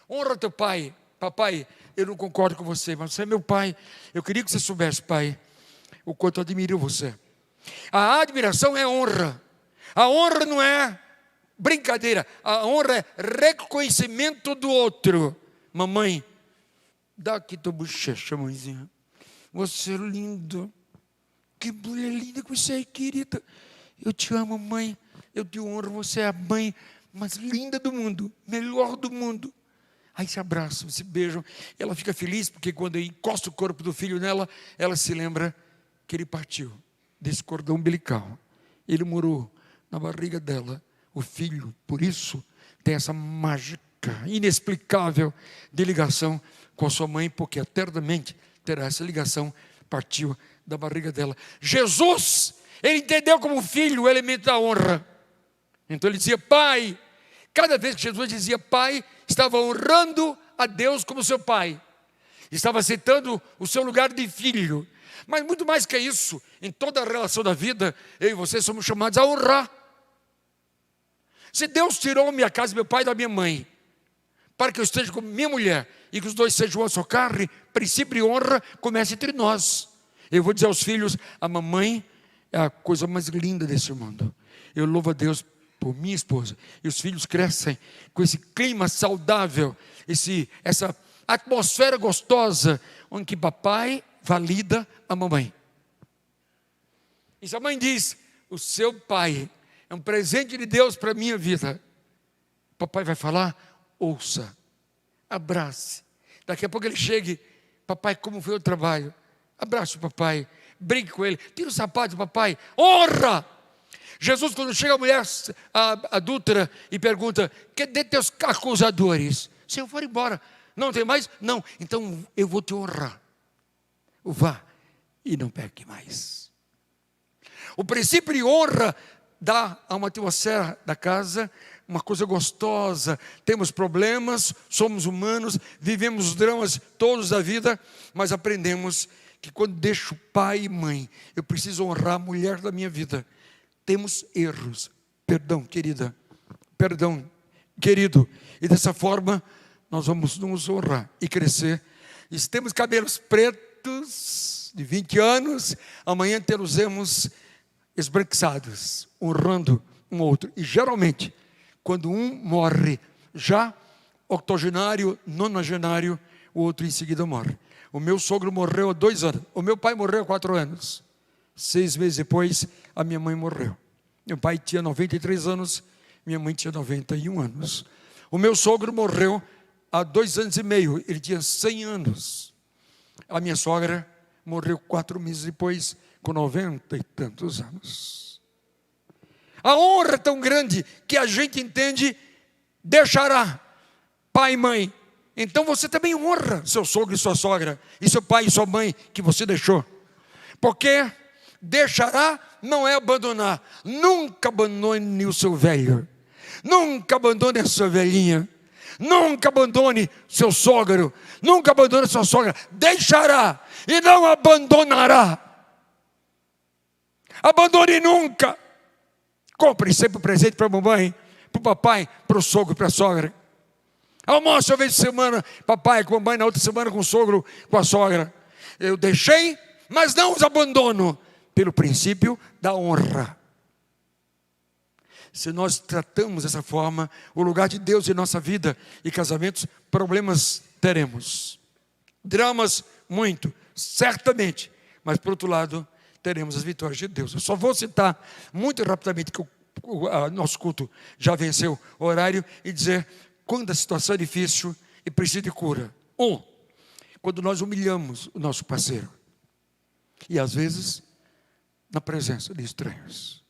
Honra teu pai. Papai, eu não concordo com você, mas você é meu pai. Eu queria que você soubesse, pai, o quanto eu admiro você. A admiração é honra. A honra não é brincadeira. A honra é reconhecimento do outro. Mamãe, dá aqui tua bochecha, mãezinha. Você é lindo. Que mulher linda que você é, querida. Eu te amo, mãe. Eu te honro. Você é a mãe mais linda do mundo, melhor do mundo. Aí se abraçam, se beijam. Ela fica feliz porque quando encosta o corpo do filho nela, ela se lembra que ele partiu desse cordão umbilical. Ele morou na barriga dela, o filho. Por isso tem essa mágica inexplicável de ligação com a sua mãe, porque eternamente terá essa ligação, partiu da barriga dela. Jesus, ele entendeu como filho o elemento da honra. Então ele dizia, pai. Cada vez que Jesus dizia pai, estava honrando a Deus como seu pai. Estava aceitando o seu lugar de filho. Mas muito mais que isso, em toda a relação da vida, eu e você somos chamados a honrar. Se Deus tirou minha casa, meu pai e da minha mãe, para que eu esteja com minha mulher, e que os dois sejam uma só carne, princípio de honra começa entre nós. Eu vou dizer aos filhos, a mamãe é a coisa mais linda desse mundo. Eu louvo a Deus por minha esposa. E os filhos crescem com esse clima saudável, essa atmosfera gostosa, onde que papai valida a mamãe. E se a mãe diz, o seu pai é um presente de Deus para a minha vida, Papai vai falar, ouça, abrace. Daqui a pouco ele chegue, papai, como foi o trabalho? Abrace o papai, brinque com ele, tira o sapato do papai, honra. Jesus, quando chega a mulher adúltera e pergunta, cadê teus acusadores? Senhor, foram embora, não tem mais? Não, então eu vou te honrar. Vá e não peque mais. O princípio de honra dá a uma atmosfera da casa uma coisa gostosa. Temos problemas, somos humanos, vivemos os dramas todos da vida, mas aprendemos que quando deixo pai e mãe, eu preciso honrar a mulher da minha vida. Temos erros, perdão querida, perdão querido, e dessa forma nós vamos nos honrar e crescer. E se temos cabelos pretos de 20 anos, amanhã teremos esbranquiçados, honrando um outro. E geralmente, quando um morre já octogenário, nonagenário, o outro em seguida morre. O meu sogro morreu há 2 anos, o meu pai morreu há 4 anos. 6 meses depois, a minha mãe morreu. Meu pai tinha 93 anos, minha mãe tinha 91 anos. O meu sogro morreu há 2 anos e meio, ele tinha 100 anos. A minha sogra morreu 4 meses depois, com 90 e tantos anos. A honra é tão grande que a gente entende, deixará pai e mãe. Então você também honra seu sogro e sua sogra, e seu pai e sua mãe que você deixou. Porque deixará não é abandonar. Nunca abandone o seu velho. Nunca abandone a sua velhinha. Nunca abandone seu sogro. Nunca abandone sua sogra. Deixará e não abandonará. Abandone nunca. Compre sempre presente para a mamãe, para o papai, para o sogro e para a sogra. Almoço uma vez de semana, papai com a mamãe, na outra semana com o sogro, com a sogra. Eu deixei, mas não os abandono, pelo princípio da honra. Se nós tratamos dessa forma, o lugar de Deus em nossa vida e casamentos, problemas teremos. Dramas, muito, certamente. Mas por outro lado, teremos as vitórias de Deus. Eu só vou citar muito rapidamente, que o nosso culto já venceu o horário, e dizer quando a situação é difícil e precisa de cura. Quando nós humilhamos o nosso parceiro. E às vezes, na presença de estranhos.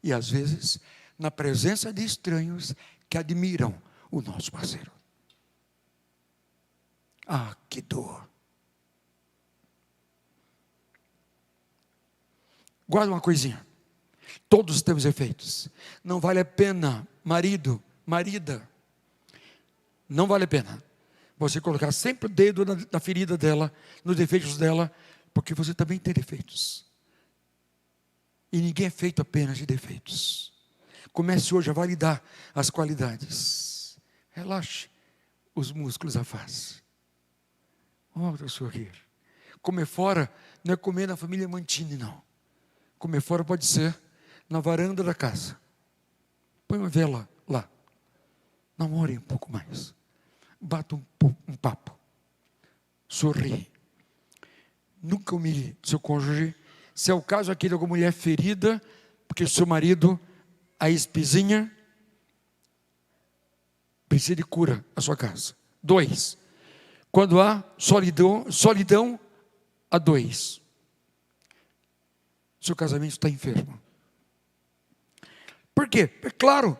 E às vezes, na presença de estranhos que admiram o nosso parceiro. Ah, que dor. Guarda uma coisinha. Todos temos efeitos. Não vale a pena, marido, marida, não vale a pena você colocar sempre o dedo na ferida dela, nos defeitos dela, porque você também tem defeitos. E ninguém é feito apenas de defeitos. Comece hoje a validar as qualidades. Relaxe os músculos da face. Volta a sorrir. Comer fora não é comer na família Mantini, não. Comer fora pode ser na varanda da casa. Põe uma vela lá. Namore um pouco mais. Bata um papo. Sorri. Nunca humilhe seu cônjuge. Se é o caso aqui de alguma mulher ferida, porque seu marido, a ex-vizinha, precisa de cura na sua casa. 2. Quando há solidão a 2. Seu casamento está enfermo. Por quê? É claro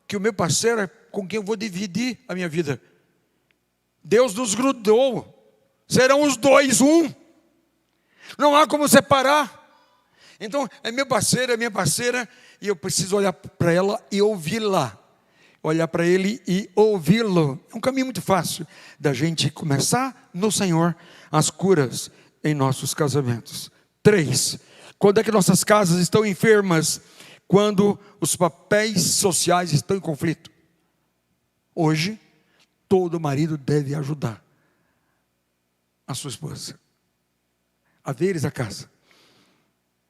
que o meu parceiro é com quem eu vou dividir a minha vida. Deus nos grudou. Serão os 2 um. Não há como separar. Então, é meu parceiro, é minha parceira, e eu preciso olhar para ela e ouvi-la. Olhar para ele e ouvi-lo. É um caminho muito fácil da gente começar no Senhor as curas em nossos casamentos. 3. Quando é que nossas casas estão enfermas? Quando os papéis sociais estão em conflito. Hoje, todo marido deve ajudar a sua esposa a veres a casa.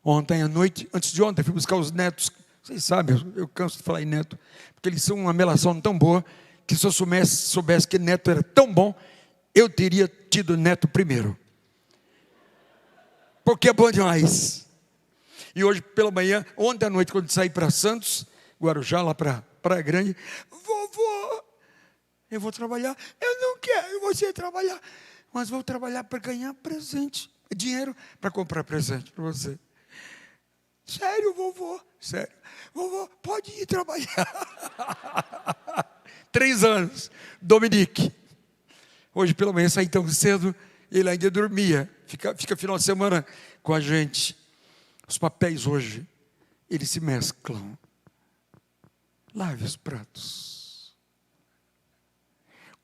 Ontem à noite, antes de ontem, fui buscar os netos. Vocês sabem, eu canso de falar em neto, porque eles são uma melação tão boa, que se eu soubesse que neto era tão bom, eu teria tido neto primeiro. Porque é bom demais. E hoje pela manhã, ontem à noite, quando saí para Santos, Guarujá, lá para Praia Grande, vovô, Eu vou trabalhar. Eu não quero você trabalhar, mas vou trabalhar para ganhar presente. Dinheiro para comprar presente para você. Sério, vovô? Sério. Vovô, pode ir trabalhar. 3 anos. Dominique. Hoje pela manhã saí tão cedo, ele ainda dormia. Fica final de semana com a gente. Os papéis hoje, eles se mesclam. Lave os pratos.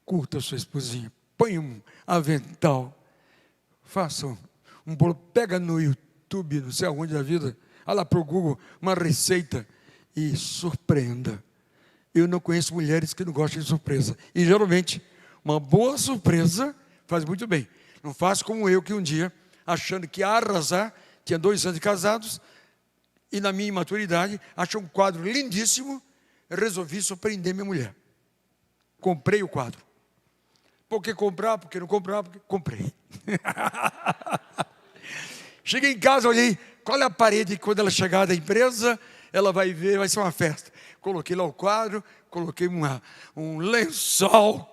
Curta a sua esposinha. Põe um avental. Faça um bolo. Pega no YouTube, não sei aonde da vida. Olha lá para o Google, uma receita. E surpreenda. Eu não conheço mulheres que não gostem de surpresa. E geralmente, uma boa surpresa faz muito bem. Não faço como eu, que um dia, achando que ia arrasar, tinha 2 anos de casados, e na minha imaturidade, achei um quadro lindíssimo, resolvi surpreender minha mulher. Comprei o quadro. Por que comprar? Por que não comprar? Porque comprei. Cheguei em casa, olhei, qual é a parede, quando ela chegar da empresa, ela vai ver, vai ser uma festa. Coloquei lá o quadro, coloquei um lençol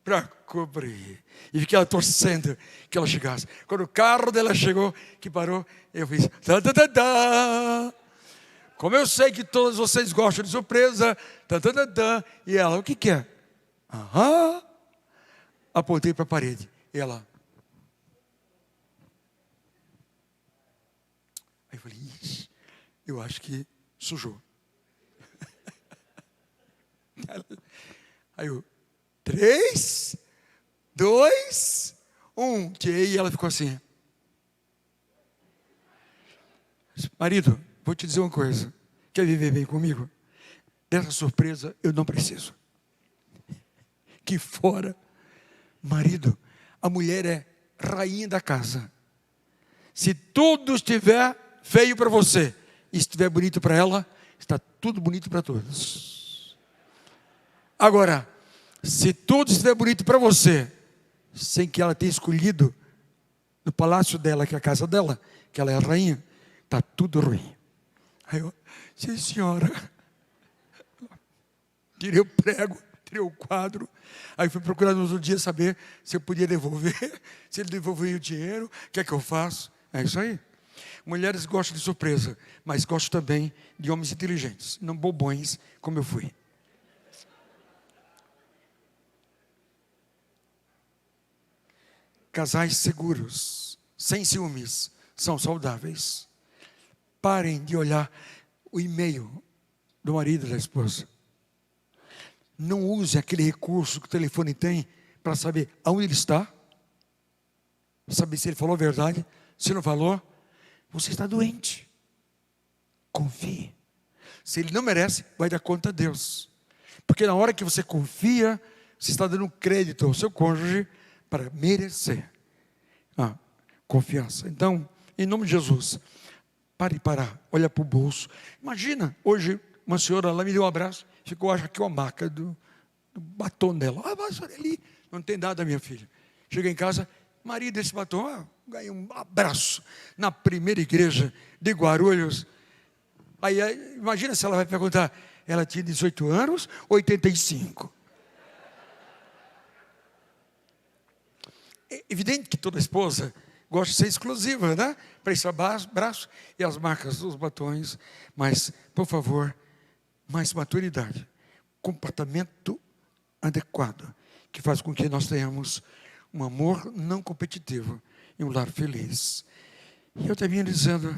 para cobrir. E fiquei lá torcendo que ela chegasse. Quando o carro dela chegou, que parou, eu fiz... Tá, tá, tá, tá. Como eu sei que todos vocês gostam de surpresa, tá, tá, tá, tá. E ela, o que é? Aham. Apontei para a parede. E ela... Aí eu falei, ixi, eu acho que sujou. Aí eu, 3, 2, 1. E ela ficou assim. Marido, vou te dizer uma coisa. Quer viver bem comigo? Dessa surpresa eu não preciso. Que fora. Marido, a mulher é rainha da casa. Se tudo estiver feio para você e estiver bonito para ela, está tudo bonito para todos. Agora, se tudo estiver bonito para você, sem que ela tenha escolhido no palácio dela, que é a casa dela, que ela é a rainha, está tudo ruim. Aí eu, sim senhora, tirei o prego, tirei o quadro, aí fui procurar no outro dia saber se eu podia devolver, se ele devolveu o dinheiro, o que é que eu faço? É isso aí. Mulheres gostam de surpresa, mas gostam também de homens inteligentes, não bobões como eu fui. Casais seguros, sem ciúmes, são saudáveis. Parem de olhar o e-mail do marido e da esposa. Não use aquele recurso que o telefone tem para saber aonde ele está, saber se ele falou a verdade, se não falou. Você está doente. Confie. Se ele não merece, vai dar conta a Deus. Porque na hora que você confia, você está dando crédito ao seu cônjuge para merecer a confiança. Então, em nome de Jesus, pare para olhar para o bolso. Imagina, hoje uma senhora lá me deu um abraço, ficou, acho que uma marca do batom dela. Ah, mas olha ali, não tem nada, minha filha. Cheguei em casa, marido, esse batom, ganhei um abraço na primeira igreja de Guarulhos. Aí, imagina se ela vai perguntar, ela tinha 18 anos, 85. É evidente que toda esposa gosta de ser exclusiva, né? Para esse abraço e as marcas dos batons. Mas, por favor, mais maturidade. Comportamento adequado, que faz com que nós tenhamos um amor não competitivo e um lar feliz. E eu termino dizendo,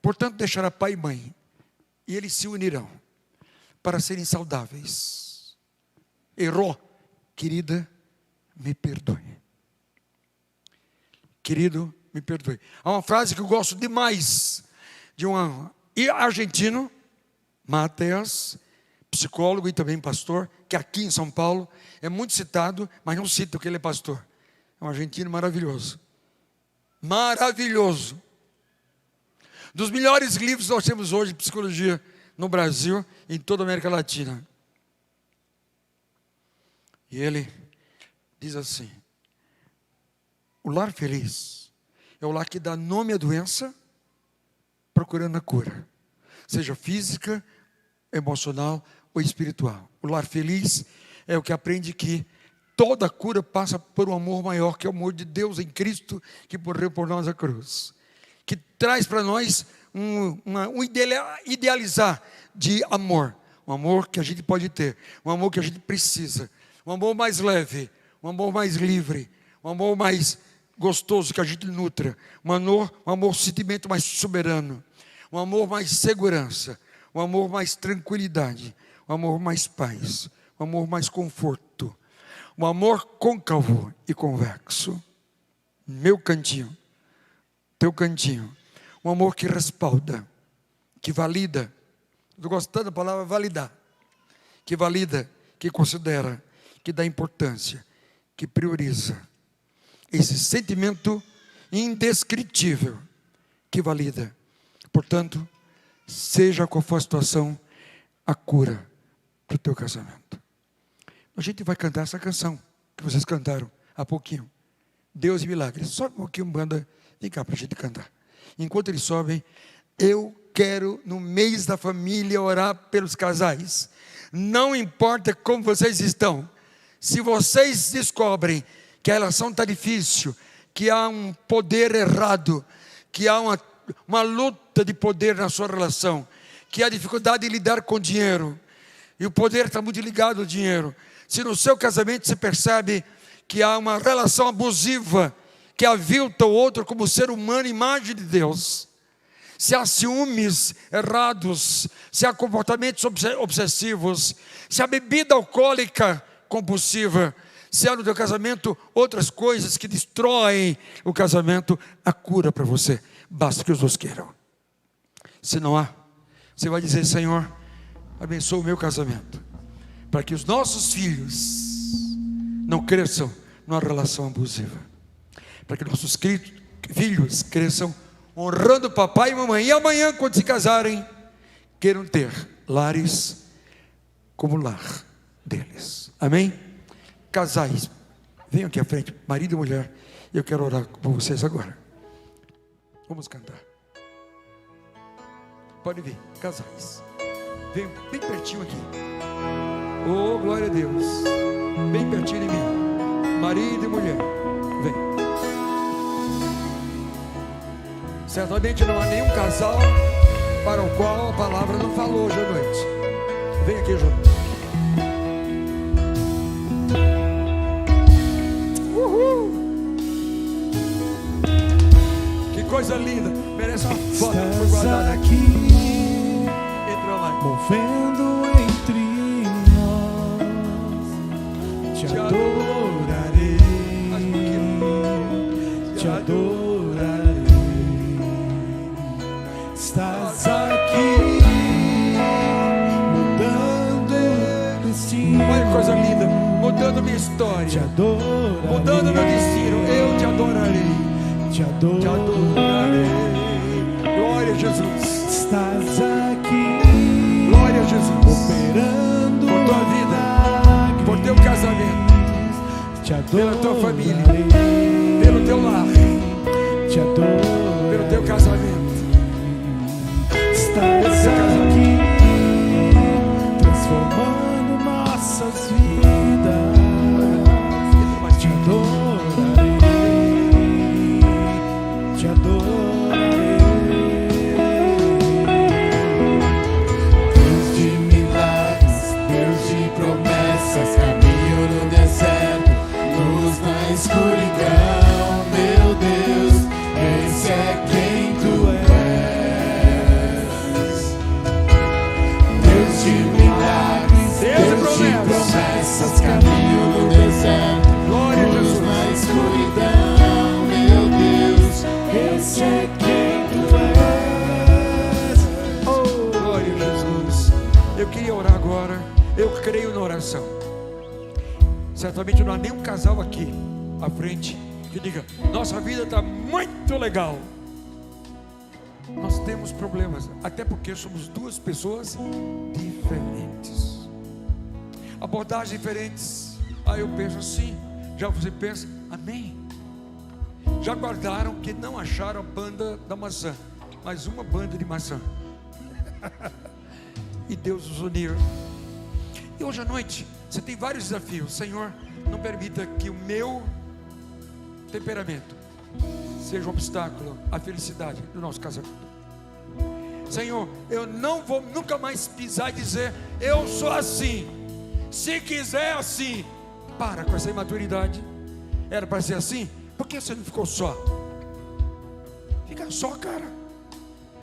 portanto, deixará pai e mãe, e eles se unirão para serem saudáveis. Errou, querida, me perdoe. Querido, me perdoe. Há uma frase que eu gosto demais, de um argentino, Mateus, psicólogo e também pastor, que aqui em São Paulo é muito citado, mas não cita que ele é pastor. É um argentino maravilhoso. Maravilhoso. Dos melhores livros que nós temos hoje de psicologia no Brasil e em toda a América Latina. E ele diz assim: o lar feliz é o lar que dá nome à doença, procurando a cura, seja física, emocional ou espiritual. O lar feliz é o que aprende que toda cura passa por um amor maior, que é o amor de Deus em Cristo, que morreu por nós na cruz, que traz para nós um idealizar de amor, um amor que a gente pode ter, um amor que a gente precisa, um amor mais leve, um amor mais livre, um amor mais gostoso que a gente nutra, um amor sentimento mais soberano, um amor mais segurança, um amor mais tranquilidade, um amor mais paz, um amor mais conforto, um amor côncavo e convexo. Meu cantinho, teu cantinho, um amor que respalda, que valida. Estou gostando da palavra validar, que valida, que considera, que dá importância, que prioriza. Esse sentimento indescritível que valida. Portanto, seja qual for a situação, a cura para o teu casamento. A gente vai cantar essa canção que vocês cantaram há pouquinho. Deus e milagres. Sobe um pouquinho, banda. Vem cá para a gente cantar. Enquanto eles sobem, eu quero no mês da família orar pelos casais. Não importa como vocês estão. Se vocês descobrem que a relação está difícil, que há um poder errado, que há uma luta de poder na sua relação, que há dificuldade de lidar com o dinheiro, e o poder está muito ligado ao dinheiro. Se no seu casamento se percebe que há uma relação abusiva, que avilta o outro como ser humano, imagem de Deus, se há ciúmes errados, se há comportamentos obsessivos, se há bebida alcoólica compulsiva, se há no teu casamento outras coisas que destroem o casamento, a cura para você, basta que os dois queiram. Se não há, você vai dizer: Senhor, abençoa o meu casamento, para que os nossos filhos não cresçam numa relação abusiva, para que nossos filhos cresçam honrando papai e mamãe, e amanhã, quando se casarem, queiram ter lares como lar deles. Amém? Casais, venham aqui à frente, marido e mulher, eu quero orar com vocês agora. Vamos cantar. Pode vir, casais, venham bem pertinho aqui. Oh, glória a Deus, bem pertinho de mim, marido e mulher, vem. Certamente não há nenhum casal para o qual a palavra não falou hoje à noite. Vem aqui junto. Que coisa linda, merece uma foto. Foi guardada aqui. Entrou lá. Movendo entre nós, te adorarei, te adorarei. Estás aqui, mudando destino. Olha que coisa linda, mudando minha história, te adorarei, mudando meu destino. Eu te adorarei, te adorarei, te adorarei. Glória a Jesus. Estás aqui, Glória a Jesus, operando por tua vida, por teu casamento, te pela tua família, adorarei, pelo teu lar, te adorarei, pelo teu casamento. estás aqui, transformando nossas vidas, te adorarei, te adorarei. Deus de milagres, Deus de promessas, caminho no deserto, luz na escuridão, meu Deus, esse é quem tu és. Deus de milagres, Deus de promessas, caminho no deserto, Glória a luz Jesus. na escuridão, meu Deus, esse é quem tu és. Oh, glória a Jesus. Eu queria orar agora. Eu creio na oração. Certamente não há nenhum casal aqui à frente que diga: nossa vida está muito legal. Nós temos problemas, até porque somos duas pessoas diferentes, abordagens diferentes. Aí eu penso assim, já você pensa, amém? Já guardaram que não acharam a banda da maçã, mas uma banda de maçã. E Deus os uniu. E hoje à noite, Você tem vários desafios. Senhor, não permita que o meu temperamento seja um obstáculo à felicidade do nosso casamento. Senhor, eu não vou nunca mais pisar e dizer: eu sou assim, se quiser assim. Para com essa imaturidade. Era para ser assim? Por que você não ficou só? Fica só, cara.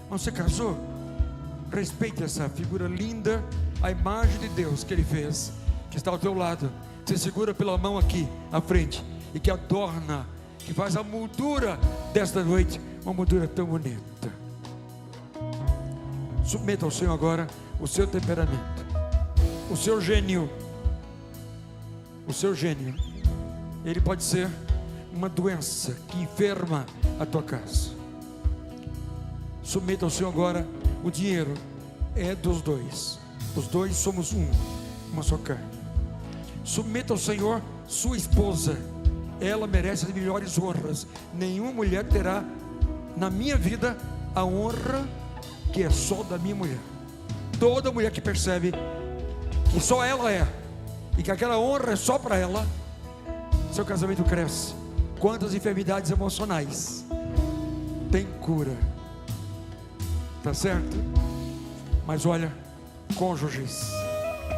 Mas você casou? Respeite essa figura linda, a imagem de Deus que Ele fez, que está ao teu lado. Você segura pela mão aqui à frente, e que adorna, que faz a moldura desta noite, uma moldura tão bonita. Submeta ao Senhor agora o seu temperamento, o seu gênio. O seu gênio, ele pode ser uma doença que enferma a tua casa. Submeta ao Senhor agora. O dinheiro é dos dois. Os dois somos uma só carne. Submeta ao Senhor sua esposa. Ela merece as melhores honras. Nenhuma mulher terá na minha vida a honra que é só da minha mulher. Toda mulher que percebe que só ela é, e que aquela honra é só para ela, seu casamento cresce. Quantas enfermidades emocionais tem cura? Tá certo? Mas olha, cônjuges,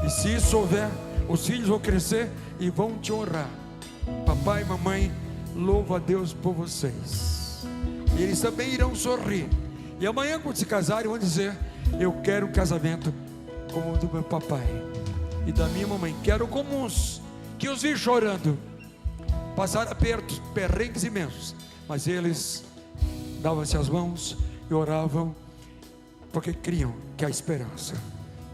e se isso houver, os filhos vão crescer e vão te honrar. Papai e mamãe, louvo a Deus por vocês. E eles também irão sorrir. E amanhã, quando se casarem, vão dizer: eu quero um casamento como o do meu papai e da minha mamãe. Quero comuns, que os vi chorando, passaram apertos, perrengues imensos, mas eles davam-se as mãos e oravam, porque criam que há esperança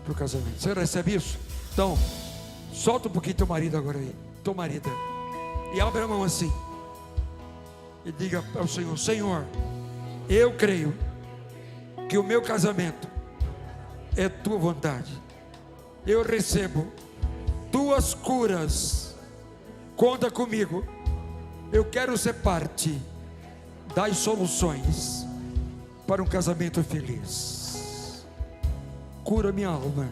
para o casamento. Você recebe isso? Então, solta um pouquinho teu marido agora aí, tua marida, e abre a mão assim, e diga ao Senhor: Senhor, eu creio que o meu casamento é tua vontade. Eu recebo tuas curas, conta comigo. Eu quero ser parte das soluções para um casamento feliz. Cura minha alma,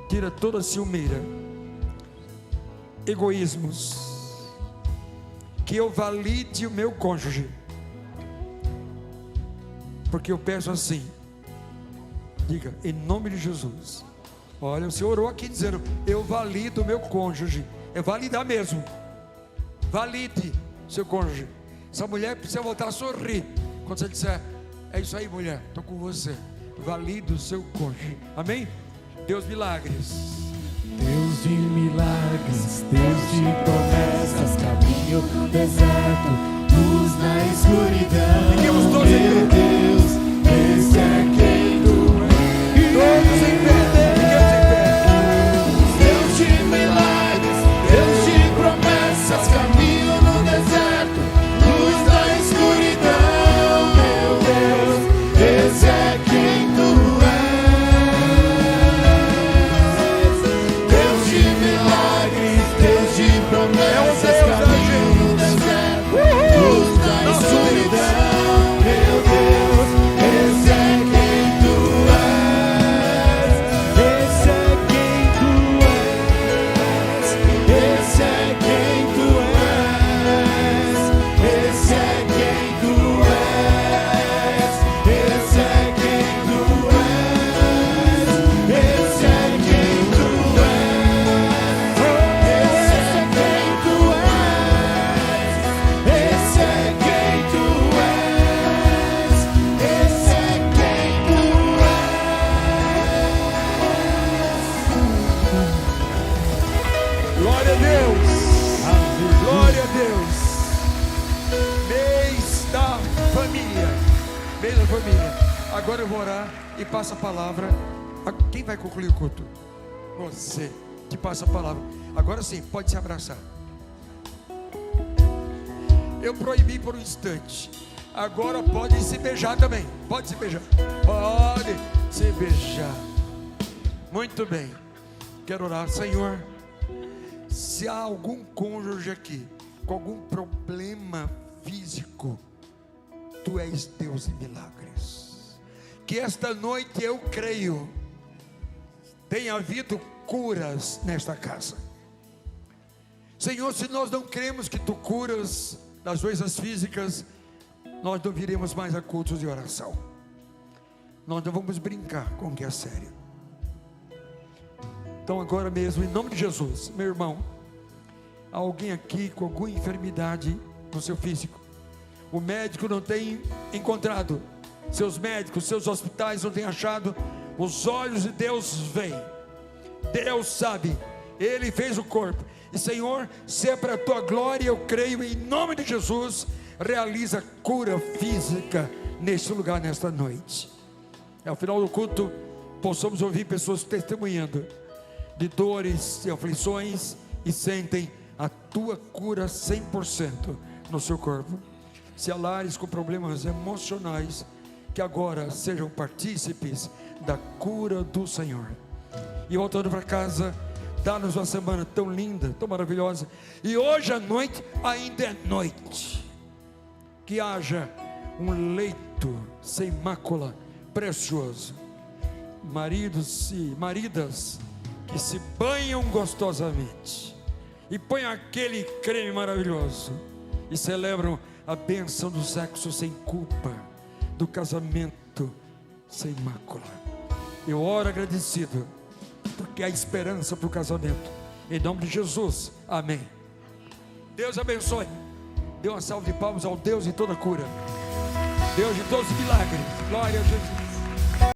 tira toda a ciumeira, egoísmos, que eu valide o meu cônjuge, porque eu peço assim. Diga, em nome de Jesus. Olha, o Senhor orou aqui dizendo: eu valido o meu cônjuge. É validar mesmo. Valide seu cônjuge. Essa mulher precisa voltar a sorrir quando você disser: é isso aí, mulher, estou com você. Valide o seu cônjuge. Amém? Deus milagres. Deus de milagres, Deus de promessas, caminho no deserto, luz na escuridão. Fiquemos todos em Meu pé. Deus, esse é quem tu és. Todos em pé. Fiquemos em pé. Deus de milagres, Deus de promessas, caminho no deserto, luz na escuridão. Meu Deus, esse é quem tu és. Deus de milagres, Deus de promessas, caminho no deserto, luz na escuridão. Meu Deus, esse é quem tu és. Esse é quem tu és. Esse é quem tu és. Esse é quem tu és. Esse é quem tu és. Esse é quem tu és. Esse é quem tu és. Esse é quem tu és. Esse é quem tu és. Glória a Deus. Glória a Deus. Mês da família. Mês da família. Agora eu vou orar e passo a palavra. Quem vai concluir o culto? Você que passa a palavra. Agora sim, pode se abraçar. Eu proibi por um instante. Agora pode se beijar também. Pode se beijar. Pode se beijar. Muito bem. Quero orar. Senhor, se há algum cônjuge aqui com algum problema físico, Tu és Deus de milagres. Que esta noite eu creio tenha havido curas nesta casa. Senhor, se nós não cremos que Tu curas das doenças físicas, nós não viremos mais a cultos de oração. Nós não vamos brincar com o que é sério. Então agora mesmo, em nome de Jesus, meu irmão, há alguém aqui com alguma enfermidade no seu físico, o médico não tem encontrado, seus médicos, seus hospitais não têm achado, os olhos de Deus veem, Deus sabe, Ele fez o corpo, e Senhor, se é para a Tua glória, eu creio em nome de Jesus, realiza cura física neste lugar, nesta noite. Ao final do culto, possamos ouvir pessoas testemunhando de dores e aflições e sentem a Tua cura 100% no seu corpo. Se há lares com problemas emocionais, que agora sejam partícipes da cura do Senhor. E voltando para casa, dá-nos uma semana tão linda, tão maravilhosa. E hoje à noite ainda é noite. Que haja um leito sem mácula, precioso. Maridos e maridas que se banham gostosamente e põem aquele creme maravilhoso e celebram a bênção do sexo sem culpa, do casamento sem mácula. Eu oro agradecido, porque há esperança para o casamento, em nome de Jesus, amém. Deus abençoe. Dê uma salva de palmas ao Deus de toda cura, Deus de todos os milagres. Glória a Jesus.